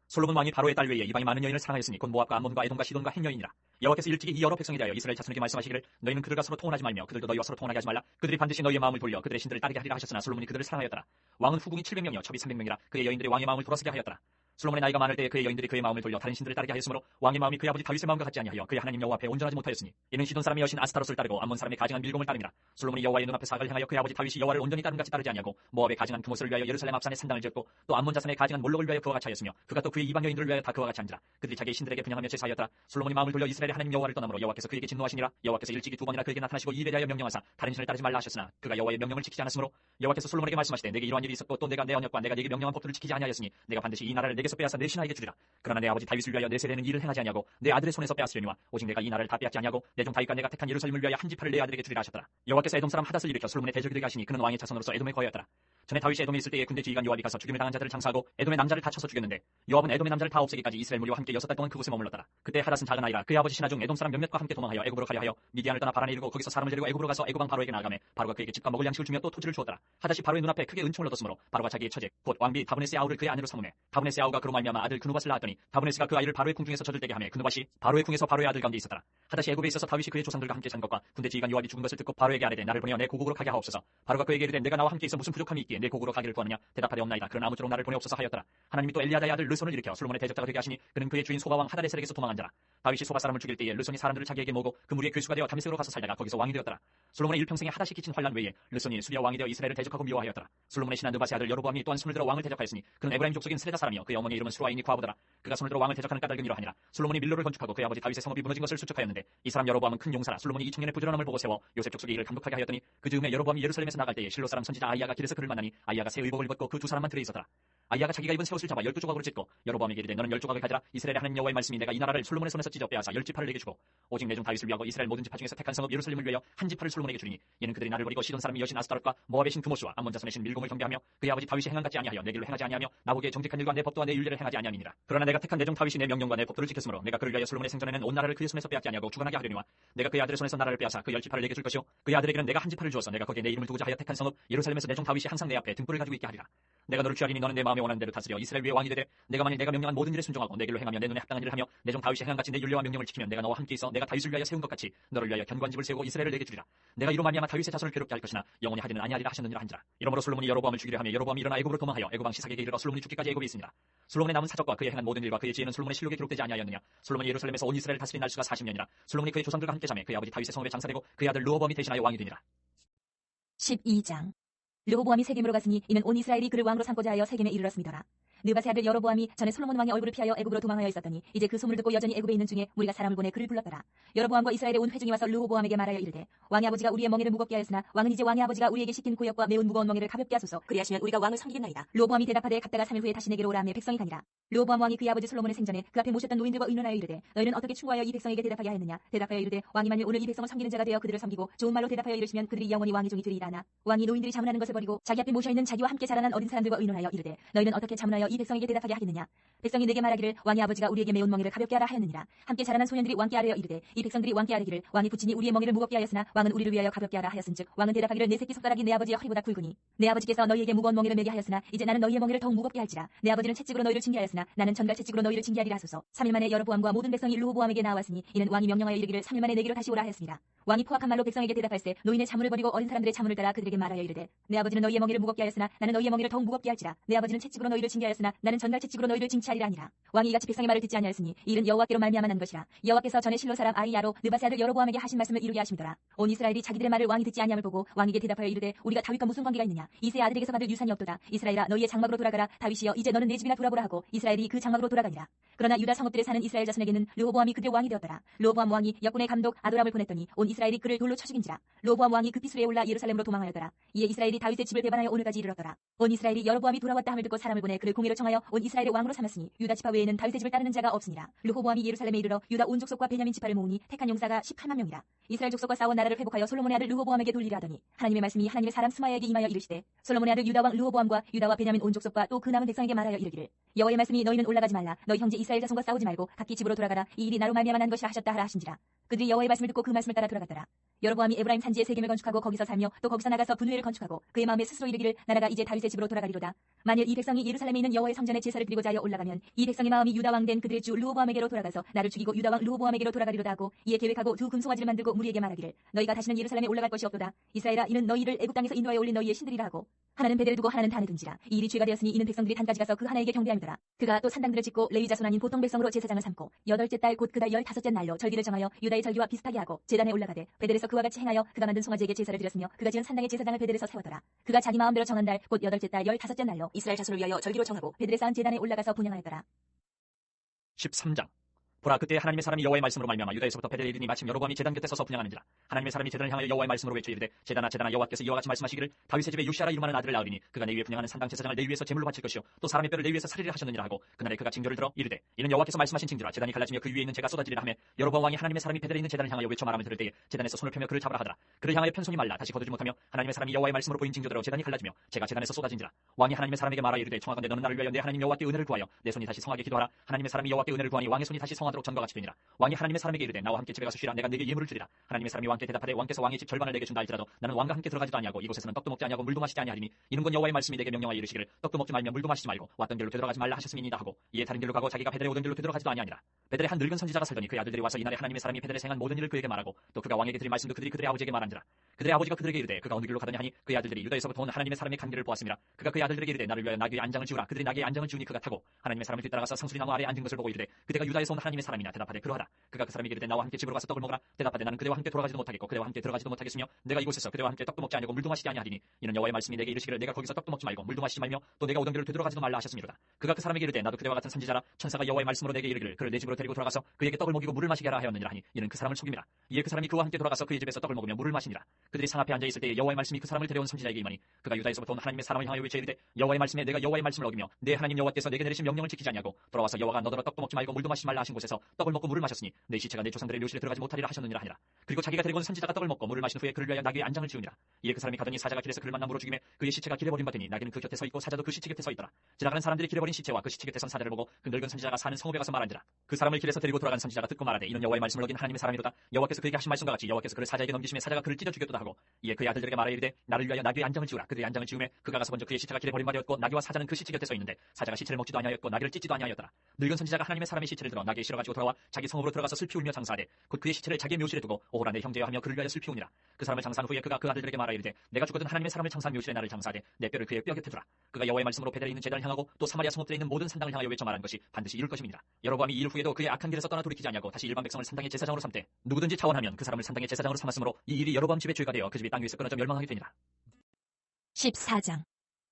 솔로몬 왕이 바로의 딸 외에 이방이 많은 여인을 사랑하였으니 곧 모압과 암몬과 에돔과 시돈과 행 여인이라. 여호와께서 일찍이 이 여러 백성에 대하여 이스라엘 자손에게 말씀하시기를 너희는 그들과 서로 통혼하지 말며 그들도 너희와 서로 통혼하게 하지 말라. 그들이 반드시 너희의 마음을 돌려 그들의 신들을 따르게 하리라 하셨으나 솔로몬이 그들을 사랑하였더라. 왕은 후궁이 700명이요 첩이 300명이라. 그의 여인들이 왕의 마음을 돌아서게 하였더라. 솔로몬의 나이가 많을 때에 그의 여인들이 그의 마음을 돌려 다른 신들을 따르게 하였으므로 왕의 마음이 그의 아버지 다윗의 마음과 같지 아니하여 그의 하나님 여호와 앞에 온전하지 못하였으니 이는 시돈 사람의 여신 아스타롯을 따르고 암몬 사람의 가증한 밀곰을 따름이라. 솔로몬이 여호와의 눈앞에 사악을 행하여 그의 아버지 다윗이 여호와를 온전히 따름같이 따르지 아니하고 모압의 가증한 그모스를 위하여 예루살렘 앞산에 산당을 지었고 또 암몬 자손의 가증한 몰록을 위하여 그와 같이 하였으며 그가 또 그의 이방 여인들을 위하여 다 그와 같이 한지라. 그들이 자기의 신들에게 분양하며 제사하였더라. 솔로몬이 마음을 돌려 이스라엘의 하나님 여호와를 떠나므로 여호와께서 그에게 진노하시니라. 여호와께서 일찍이 2번이나 그에게 나타나시고 이 일에 대하여 명령하사 다른 신을 따르지 말라 하셨으나 그가 여호와의 명령을 지키지 않았으므로 여호와께서 솔로몬에게 말씀하시되 내게 이러한 일이 있었고 또 내가 내 언약과 내가 네게 명령한 법들을 지키지 아니하였으니 내가 반드시 이 나라를 내게서 빼앗아 내 신하에게 주리라. 그러나 내 아버지 다윗을 위하여 내 세대는 일을 행하지 아니하고 내 아들의 손에서 빼앗으려니와 오직 내가 이 나라를 다 빼앗지 아니하고 내 종 다윗과 내가 택한 예루살렘을 위하여 한 지파를 내 아들에게 주리라 하셨더라. 여호와께서 에돔 사람 하닷을 일으켜 솔로몬의 대적이 되게 하시니 그는 왕의 자손으로서 에돔에 거하였더라. 전에 다윗이 에돔에 있을 때에 군대 지휘관 요압이 가서 죽임을 당한 자들을 장사하고 에돔의 남자를 다 쳐서 죽였는데 요압은 에돔의 남자를 다 없애기까지 이스라엘 무리와 함께 6달 동안 그곳에 머물렀더라. 그때 하닷은 작은 아이라 그의 아버지 신하 중 에돔 사람 몇몇과 함께 도망하여 애굽으로 가려 하여 미디안을 떠나 바란에 이르고 거기서 사람을 데리고 애굽으로 가서 애굽 왕 바로에게 나아가매 바로가 그에게 집과 먹을 양식을 주며 또 토지를 주었더라. 하닷이 바로의 눈앞에 크게 은총을 얻었으므로 바로가 자기의 처제 곧 왕비 다브네스의 아우를 그의 아내로 삼으매 다브네스의 아우가 그로 말미암아 아들 그누밧을 낳았더니 다브네스가 그 아이를 바로의 궁중에서 젖을 때게 하매 그누밧이 바로의 궁에서 바로의 아들 가운데 있었더라. 하닷이 애굽에 있어서 다윗이 그의 조상들과 함께 잔 것과 군대 지휘관 요압이 죽은 것을 듣고 바로에게 아뢰되 나를 보내어 내 고국으로 가게 하옵소서. 바로가 그에게 이르되 내가 나와 함께 있어 무슨 부족함이 있기에 내 고국으로 가기를 구하느냐. 대답하되 없나이다. 그러나 아무쪼록 나를 보내옵소서 하였더라. 하나님이 또 엘리야다의 아들 르손을 일으켜 솔로몬의 대적자가 되게 하시니 그는 그의 주인 소바왕 하닷에셀에게서 도망한 자라. 다윗이 소바 사람을 죽일 때에 르손이 사람들을 자기에게 모으고 그 무리의 괴수가 되어 다메섹으로 가서 살다가 거기서 왕이 되었더라. 솔로몬의 일평생에 하닷이 끼친 환란 외에 르손이 수리아 왕이 되어 이스라엘을 대적하고 미워하였더라. 솔로몬의 신하 느바세 아들 여로보암이 또한 손을 들어 왕을 대적하였으니 그는 에브라임 족속인 스레다 사람이요 그의 어머니의 이름은 수라인이 과부더라. 그가 손을 들어 왕을 대적하는 까닭은 이러하니라. 솔로몬이 밀로를 건축하고 그의 아버지 다윗의 성읍이 무너진 것을 수축하였는데 이 사람 여로보암은 큰 용사라. 솔로몬이 이 청년의 부지런함을 보고 세워 요셉 족속의 일을 감독하게 하였더니 그 즈음에 여로보암이 예루살렘에서 나갈 때에 실로 사람 선지자 아이야가 길에서 그를 만나니 보니 아이야가 새 의복을 입었고 그 두 사람만 들에 있었더라. 아이야가 자기가 입은 새 옷을 잡아 12조각으로 찢고 여로보암에게 이르되 너는 10조각을 가져라. 이스라엘의 하나님 여호와의 말씀이 내가 이 나라를 솔로몬의 손에서 찢어 빼앗아 10지파를 내게 주고 오직 내 종 다윗을 위하고 이스라엘 모든 지파 중에서 택한 성읍 예루살렘을 위하여 한 지파를 솔로몬에게 주리니 이는 그들이 나를 버리고 시돈 사람 여신 아스타롯과 모압의 신 드모스와 암몬 자손의 신 밀곰을 경배하며 그의 아버지 다윗이 행한 같지 아니하여 내 길로 행하지 아니하며 나보기에 정직한 일과 내 법도와 내 율례를 행하지 아니하니라. 그러나 내가 택한 내 종 다윗이 내 명령과 내 법도를 지켰으므로 내가 그를 위하여 솔로몬의 생전에는 온 나라를 그의 손에서 빼앗지 아니하고 주관하게 하려니와 내가 그의 아들의 손에서 나라를 빼앗아 그 10지파를 내게 줄 것이요 그의 아들에게는 내가 한 지파를 주어서 내가 거기에 내 이름을 두고자 하여 택한 성읍 예루살렘에서 내 종 다윗이 항상 내 앞에 등불을 가지고 있게 하리라. 내가 너를 취하리니 너는 내 마음에 원하는 대로 다스려 이스라엘 위에 왕이 되되 내가 만일 내가 명령한 모든 일에 순종하고 내 길로 행하며 내 눈에 합당한 일을 하며 내 종 다윗이 행한 같이 내 율례와 명령을 지키면 내가 너와 함께 있어 내가 다윗을 위하여 세운 것 같이 너를 위하여 견관집을 세우고 이스라엘을 내게 주리라. 내가 이로 말미암아 다윗의 자손을 괴롭게 할 것이나 영원히 하지는 아니하리라 하셨느니라 한지라. 이러므로 솔로몬이 여로보암을 죽이려 하며 여로보암이 일어나 애굽으로 도망하여 애굽 왕 시삭에게 이르러 솔로몬이 죽기까지 애굽에 있으니라. 솔로몬의 남은 사적과 그의 행한 모든 일과 그의 지혜는 솔로몬의 실록에 기록되지 아니하였느냐. 솔로몬이 예루살렘에서 온 이스라엘을 다스린 날수가 40년이라. 솔로몬이 그의 조상들과 함께 자매 그의 아버지 다윗의 성읍에 장사되고 그의 아들 르호보암이 대신하여 왕이 되니라. 12장. 르호보암이 세겜으로 갔으니 이는 온 이스라엘이 그를 왕으로 삼고자 하여 세겜에 이르렀음이더라. 느바세 아들 여로보암이 전에 솔로몬 왕의 얼굴을 피하여 애굽으로 도망하여 있었더니 이제 그 소문을 듣고 여전히 애굽에 있는 중에 무리가 사람을 보내 그를 불렀더라. 여로보암과 이스라엘의 온 회중이 와서 르호보암에게 말하여 이르되 왕의 아버지가 우리의 멍에를 무겁게 하였으나 왕은 이제 왕의 아버지가 우리에게 시킨 구역과 매운 무거운 멍에를 가볍게 하소서. 그리하시면 우리가 왕을 섬기겠나이다. 르호보암이 대답하되 갔다가 3일 후에 다시 내게로 오라 하며 백성이 가니라. 르호보암 왕이 그의 아버지 솔로몬의 생전에 그 앞에 모셨던 노인들과 의논하여 이르되 너희는 어떻게 충고하여 이 백성에게 대답하게 하였느냐. 대답하여 이르되 왕이 만일 오늘 이 백성을 섬기는 자가 되어 그들을 섬기고 좋은 말로 대답하여 이르시면 그들이 영원히 왕의 종이 되리이다 하나 왕이 노인들이 자문하는 것을 버리고 자기 앞에 모셔있는 자기와 함께 자라난 어린 사람들과 의논하여 이르되 너희는 어떻게 자문하여 이 백성에게 대답하게 하겠느냐. 백성이 내게 말하기를 왕의 아버지가 우리에게 매운 멍에를 가볍게 하라 하였느니라. 함께 자라난 소년들이 왕께 아뢰어 이르되 이 백성들이 왕께 아뢰기를 왕이 붙이니 우리의 멍에를 무겁게 하였으나 왕은 우리를 위하여 가볍게 하라 하였은즉 왕은 대답하기를 내 새끼 손가락이 내 아버지의 허리보다 굵으니 내 아버지께서 너희에게 무거운 멍에를 매게 하였으나 이제 나는 너희의 멍에를 더욱 무겁게 할지라. 내 아버지는 채찍으로 너희를 징계하였으나 나는 전갈 채찍으로 너희를 징계하리라 하소서. 3일 만에 여로보암과 모든 백성이 르호보암에게 나왔으니 이는 왕이 명령하여 이르기를 3일 만에 내게로 다시 오라 하였습니다. 왕이 포악한 말로 백성에게 대답할세 노인의 자문을 버리고 어린 사람들의 자문을 따라 그들에게 말하여 이르되 내 아버지는 너희의 멍에를 무겁게 하였으나 나는 너희의 멍에를 더욱 무겁게 할지라. 내 아버지는 채찍으로 너희를 징계하였으나 나는 전갈 채찍으로 너희를 징치하리라 하니라. 왕이 이같이 백성의 말을 듣지 아니하였으니 이 일은 여호와께로 말미암아 난 것이라. 여호와께서 전에 실로 사람 아이야로 느바세 아들 여로보암에게 하신 말씀을 이루게 하심이더라. 온 이스라엘이 자기들의 말을 왕이 듣지 아니함을 보고 왕에게 대답하여 이르되 우리가 다윗과 무슨 관계가 있느냐. 이새의 아들에게서 받을 유산이 없도다. 이스라엘아 너희의 장막으로 돌아가라. 다윗이여 이제 너는 내 집이나 돌아보라 하고 이스라엘이 그 장막으로 돌아가니라. 그러나 유다 성읍들에 사는 이스라엘 자손에게는 르호보암이 그들의 왕이 되었더라. 르호보암 왕이 역군의 감독 아도람을 보냈더니 온 이스라엘이 그를 돌로 쳐 죽인지라. 르호보암 왕이 급히 수레에 올라 예루살렘으로 도망하였더라. 이에 이스라엘이 다윗의 집을 배반하여 오늘까지 이르렀더라. 온 이스라엘이 여로보암이 돌아왔다 함을 듣고 사람을 보내 그를 공의로 청하여 온 이스라엘의 왕으로 삼았으니 유다 지파 외에는 다윗의 집을 따르는 자가 없으니라. 르호보암이 예루살렘에 이르러 유다 온 족속과 베냐민 지파를 모으니 택한 용사가 18만 명이라. 이스라엘 족속과 싸워 나라를 회복하여 솔로몬의 아들 르호보암에게 돌리려 하더니 하나님의 말씀이 하나님의 사람 스마야에게 임하여 이르시되 솔로몬의 아들 유다 왕 르호보암과 유다와 베냐민 온 족속과 또 그 남은 백성에게 말하여 이르기를 여호와의 말씀이 너희는 올라가지 말라. 너희 형제 이스라엘 자손과 싸우지 말고 각기 집으로 돌아가라. 이 일이 나로 말미암아 난 것이라 하셨다 하라 하신지라. 그들이 여호와의 말씀을 듣고 그 말씀을 따라 돌아갔더라. 여로보암이 에브라임 산지에 세겜을 건축하고 거기서 살며 또 거기서 나가서 분회를 건축하고 그의 마음에 스스로 이르기를 나라가 이제 다윗의 집으로 돌아가리로다. 만일 이 백성이 예루살렘에 있는 여호와의 성전에 제사를 드리고자 하여 올라가면 이 백성의 마음이 유다 왕 된 그들의 주 르호보암에게로 돌아가서 나를 죽이고 유다 왕 르호보암에게로 돌아가리로다 하고 이에 계획하고 두 금송아지를 만들고 무리에게 말하기를 너희가 다시는 예루살렘에 올라갈 것이 없도다. 이스라엘아 이는 너희를 애굽 땅에서 인도하여 올린 너희의 신들이라 하고 하나는 베델을 두고 하나는 단을 둔지라. 이 일이 죄가 되었으니 이는 백성들이 단까지 가서 그 하나에게 경배함이더라. 그가 또 산당들을 짓고 레위 자손 아닌 보통 백성으로 제사장을 삼고 8째 달 곧 그달 15째 날로 절기를 정하여 유다의 절기와 비슷하게 하고 제단에 올라가되 베델에서 그와 같이 행하여 그가 만든 송아지에게 제사를 드렸으며 그가 지은 산당의 제사장을 베델에서 세웠더라. 그가 자기 마음대로 정한 달 곧 8째 달 15째 날로 이스라엘 자손을 위하여 절기로 정하고 베델에 쌓은 제단에 올라가서 분향하였더라. 13장. 보라 그때 하나님의 사람이 여호와의 말씀으로 말미암아 유다에서부터 베델에 이르니 마침 여로보암이 제단 곁에 서서 분향하는지라. 하나님의 사람이 제단을 향하여 여호와의 말씀으로 외쳐 이르되 제단아 여호와께서 이와 같이 말씀하시기를 다윗의 집에 요시아라 이름하는 아들을 낳으리니 그가 내 위에 분향하는 산당 제사장을 내 위에서 제물로 바칠 것이요 또 사람의 뼈를 내 위에서 살리라 하셨느니라 하고 그날에 그가 징조를 들어 이르되 이는 여호와께서 말씀하신 징조라. 제단이 갈라지며 그 위에 있는 재가 쏟아지리라 하며 여로보암 왕이 하나님의 사람이 베델에 있는 제단을 향하여 외쳐 말함을 들을 때에 제단에서 손을 펴며 그를 잡으라 하더라. 그를 향하여 편손이 말라 다시 거두지 못하며 하나님의 사람이 여호와의 말씀으로 보인 징조대로 제단이 갈라지며 재가 제단에서 쏟아진지라. 왕이 하나님의 사람에게 말하여 이르되 청하건대 너는 나를 위하여 내 하나님 여호와께 은혜를 구하여 내 손이 다시 성하게 기도하라. 하나님의 사람이 여호와께 은혜를 구하니 왕의 손이 다시 성하도록 전과 같이 되니라. 왕이 하나님의 사람에게 이르되 나와 함께 집에 가서 쉬라. 내가 네게 예물을 주리라. 하나님의 사람이 왕께 대답하되 왕께서 왕의 집 절반을 내게 준다 할지라도 나는 왕과 함께 들어가지도 아니하고 이곳에서는 떡도 먹지 아니하고 물도 마시지 아니하리니 이는곧 여호와의 말씀이 내게 명령하여 이르시기를 떡도 먹지 말며 물도 마시지 말고 왔던 길로 되돌아가지 말라 하셨음이니이다 하고 이에 다른 길로 가고 자기가 베델에 오던 길로 되돌아가지도 아니하니라. 베델에 한 늙은 선지자가 살더니 그의 아들들이 와서 이날에 하나님의 사람이 베델에 행한 모든 일을 그에게 말하고 또 그가 왕에게 드린 말씀도 그들이 그들의 아버지에게 말한지라. 그들의 아버지가 그들에게 이르되 그가 어느 길로 가더냐 하니 그의 아들들이 유다에서부터 온 하나님의 사람의 간기를 보았습니다. 그가 그의 아들들에게 이르되 나를 위하여 나귀의 안장을 지우라. 그들이 나귀의 안장을 지우니 그가 타고 하나님의 사람을 뒤따라가서 상수리 나무 아래에 앉은 것을 보고 이르되 그대가 유다에서 온 하나님의 하나님의 사람이냐 대답하되 그러하라. 그가 그 사람에게 이르되 나와 함께 집으로 가서 떡을 먹으라. 대답하되 나는 그대와 함께 돌아가지도 못하겠고 그대와 함께 들어가지도 못하겠으며 내가 이곳에서 그대와 함께 떡도 먹지 아니하고 물도 마시지 아니하리니 이는 여호와의 말씀이 내게 이르시기를 내가 거기서 떡도 먹지 말고 물도 마시지 말며 또 내가 오던 길을 되돌아가지도 말라 하셨습니다. 그가 그 사람에게 이르되 나도 그대와 같은 선지자라. 천사가 여호와의 말씀으로 내게 이르기를 그를 내 집으로 데리고 돌아가서 그에게 떡을 먹이고 물을 마시게 하라 하였느니라 하니 이는 그 사람을 속임이라. 이에 그 사람이 그와 함께 돌아가서 그의 집에서 떡을 먹으며 물을 마시니라. 그들이 상 앞에 앉아 있을 때에 여호와의 말씀이 그 사람을 데려온 선지자에게 임하니 그가 유다에서부터 온 하나님의 사람을 향하여 외쳐 이르되 여호와의 말씀에 내가 여호와의 말씀을 어기며 내 하나님 여호와께서 내게 내리신 명령을 지키지 아니하고 돌아와서 여호와가 너더러 떡도 먹지 말고 물도 마시지 말라 하신 곳에서 떡을 먹고 물을 마셨으니 내 시체가 내 조상들의 묘실에 들어가지 못하리라 하셨느니라 하니라. 그리고 자기가 데리고 온 선지자가 떡을 먹고 물을 마신 후에 그를 위하여 나귀의 안장을 지으니라. 이에 그 사람이 가더니 사자가 길에서 그를 만나 물어 죽이매 그의 시체가 길에 버림받으니 나귀는 그 곁에 서 있고 사자도 그 시체 곁에 서 있더라. 지나가는 사람들이 길에 버린 시체와 그 시체 곁에 선 사자를 보고 그 늙은 선지자가 사는 성읍에 가서 말한지라. 그 사람을 길에서 데리고 돌아간 선지자가 듣고 말하되 이는 여호와의 말씀을 어긴 하나님의 사람이로다. 여호와께서 그에게 하신 말씀과 같이 여호와께서 그를 사자에게 넘기심에 사자가 그를 찢어 죽였도다 하고 이에 그의 아들들에게 말하여 이르되 나를 위하여 나귀의 안장을 지우라. 그들의 안장을 지우매 그가 가서 먼저 그의 시체가 길에 버림받았고 나귀와 사자는 그 시체 곁에 서 있는데 사자가 시체를 먹지도 아니하였고 나귀를 찢지도 아니하였더라. 늙은 선지자가 하나님의 사람의 시체를 들어 나귀에 실어가지고 돌아와 자기 성읍으로 들어가서 슬피 울며 장사하되 곧 그의 시체를 자기의 묘실에 두고 오호라 내 형제여 하며 그를 위하여 슬피 우니라. 그 사람을 장사한 후에 그가 그 아들들에게 말하여 이르되 내가 죽거든 하나님의 사람을 장사한 묘실에 나를 장사하되 내 뼈를 그의 뼈 곁에 두라. 그가 여호와의 말씀으로 베델에 있는 제단을 향하고 또 사마리아 성읍들에 있는 모든 산당을 향하여 외쳐 말한 것이 반드시 이룰 것임이니라. 여로보암이 이 일 후에도 그의 악한 길에서 떠나 돌이키지 아니하고 다시 일반 백성을 산당의 제사장으로 삼되 누구든지 차원하면 그 사람을 산당의 제사장으로 삼았으므로 이 일이 여로보암 집의 죄가 되어 그 집이 땅 위에서 끊어져 멸망하게 되니라. 14장.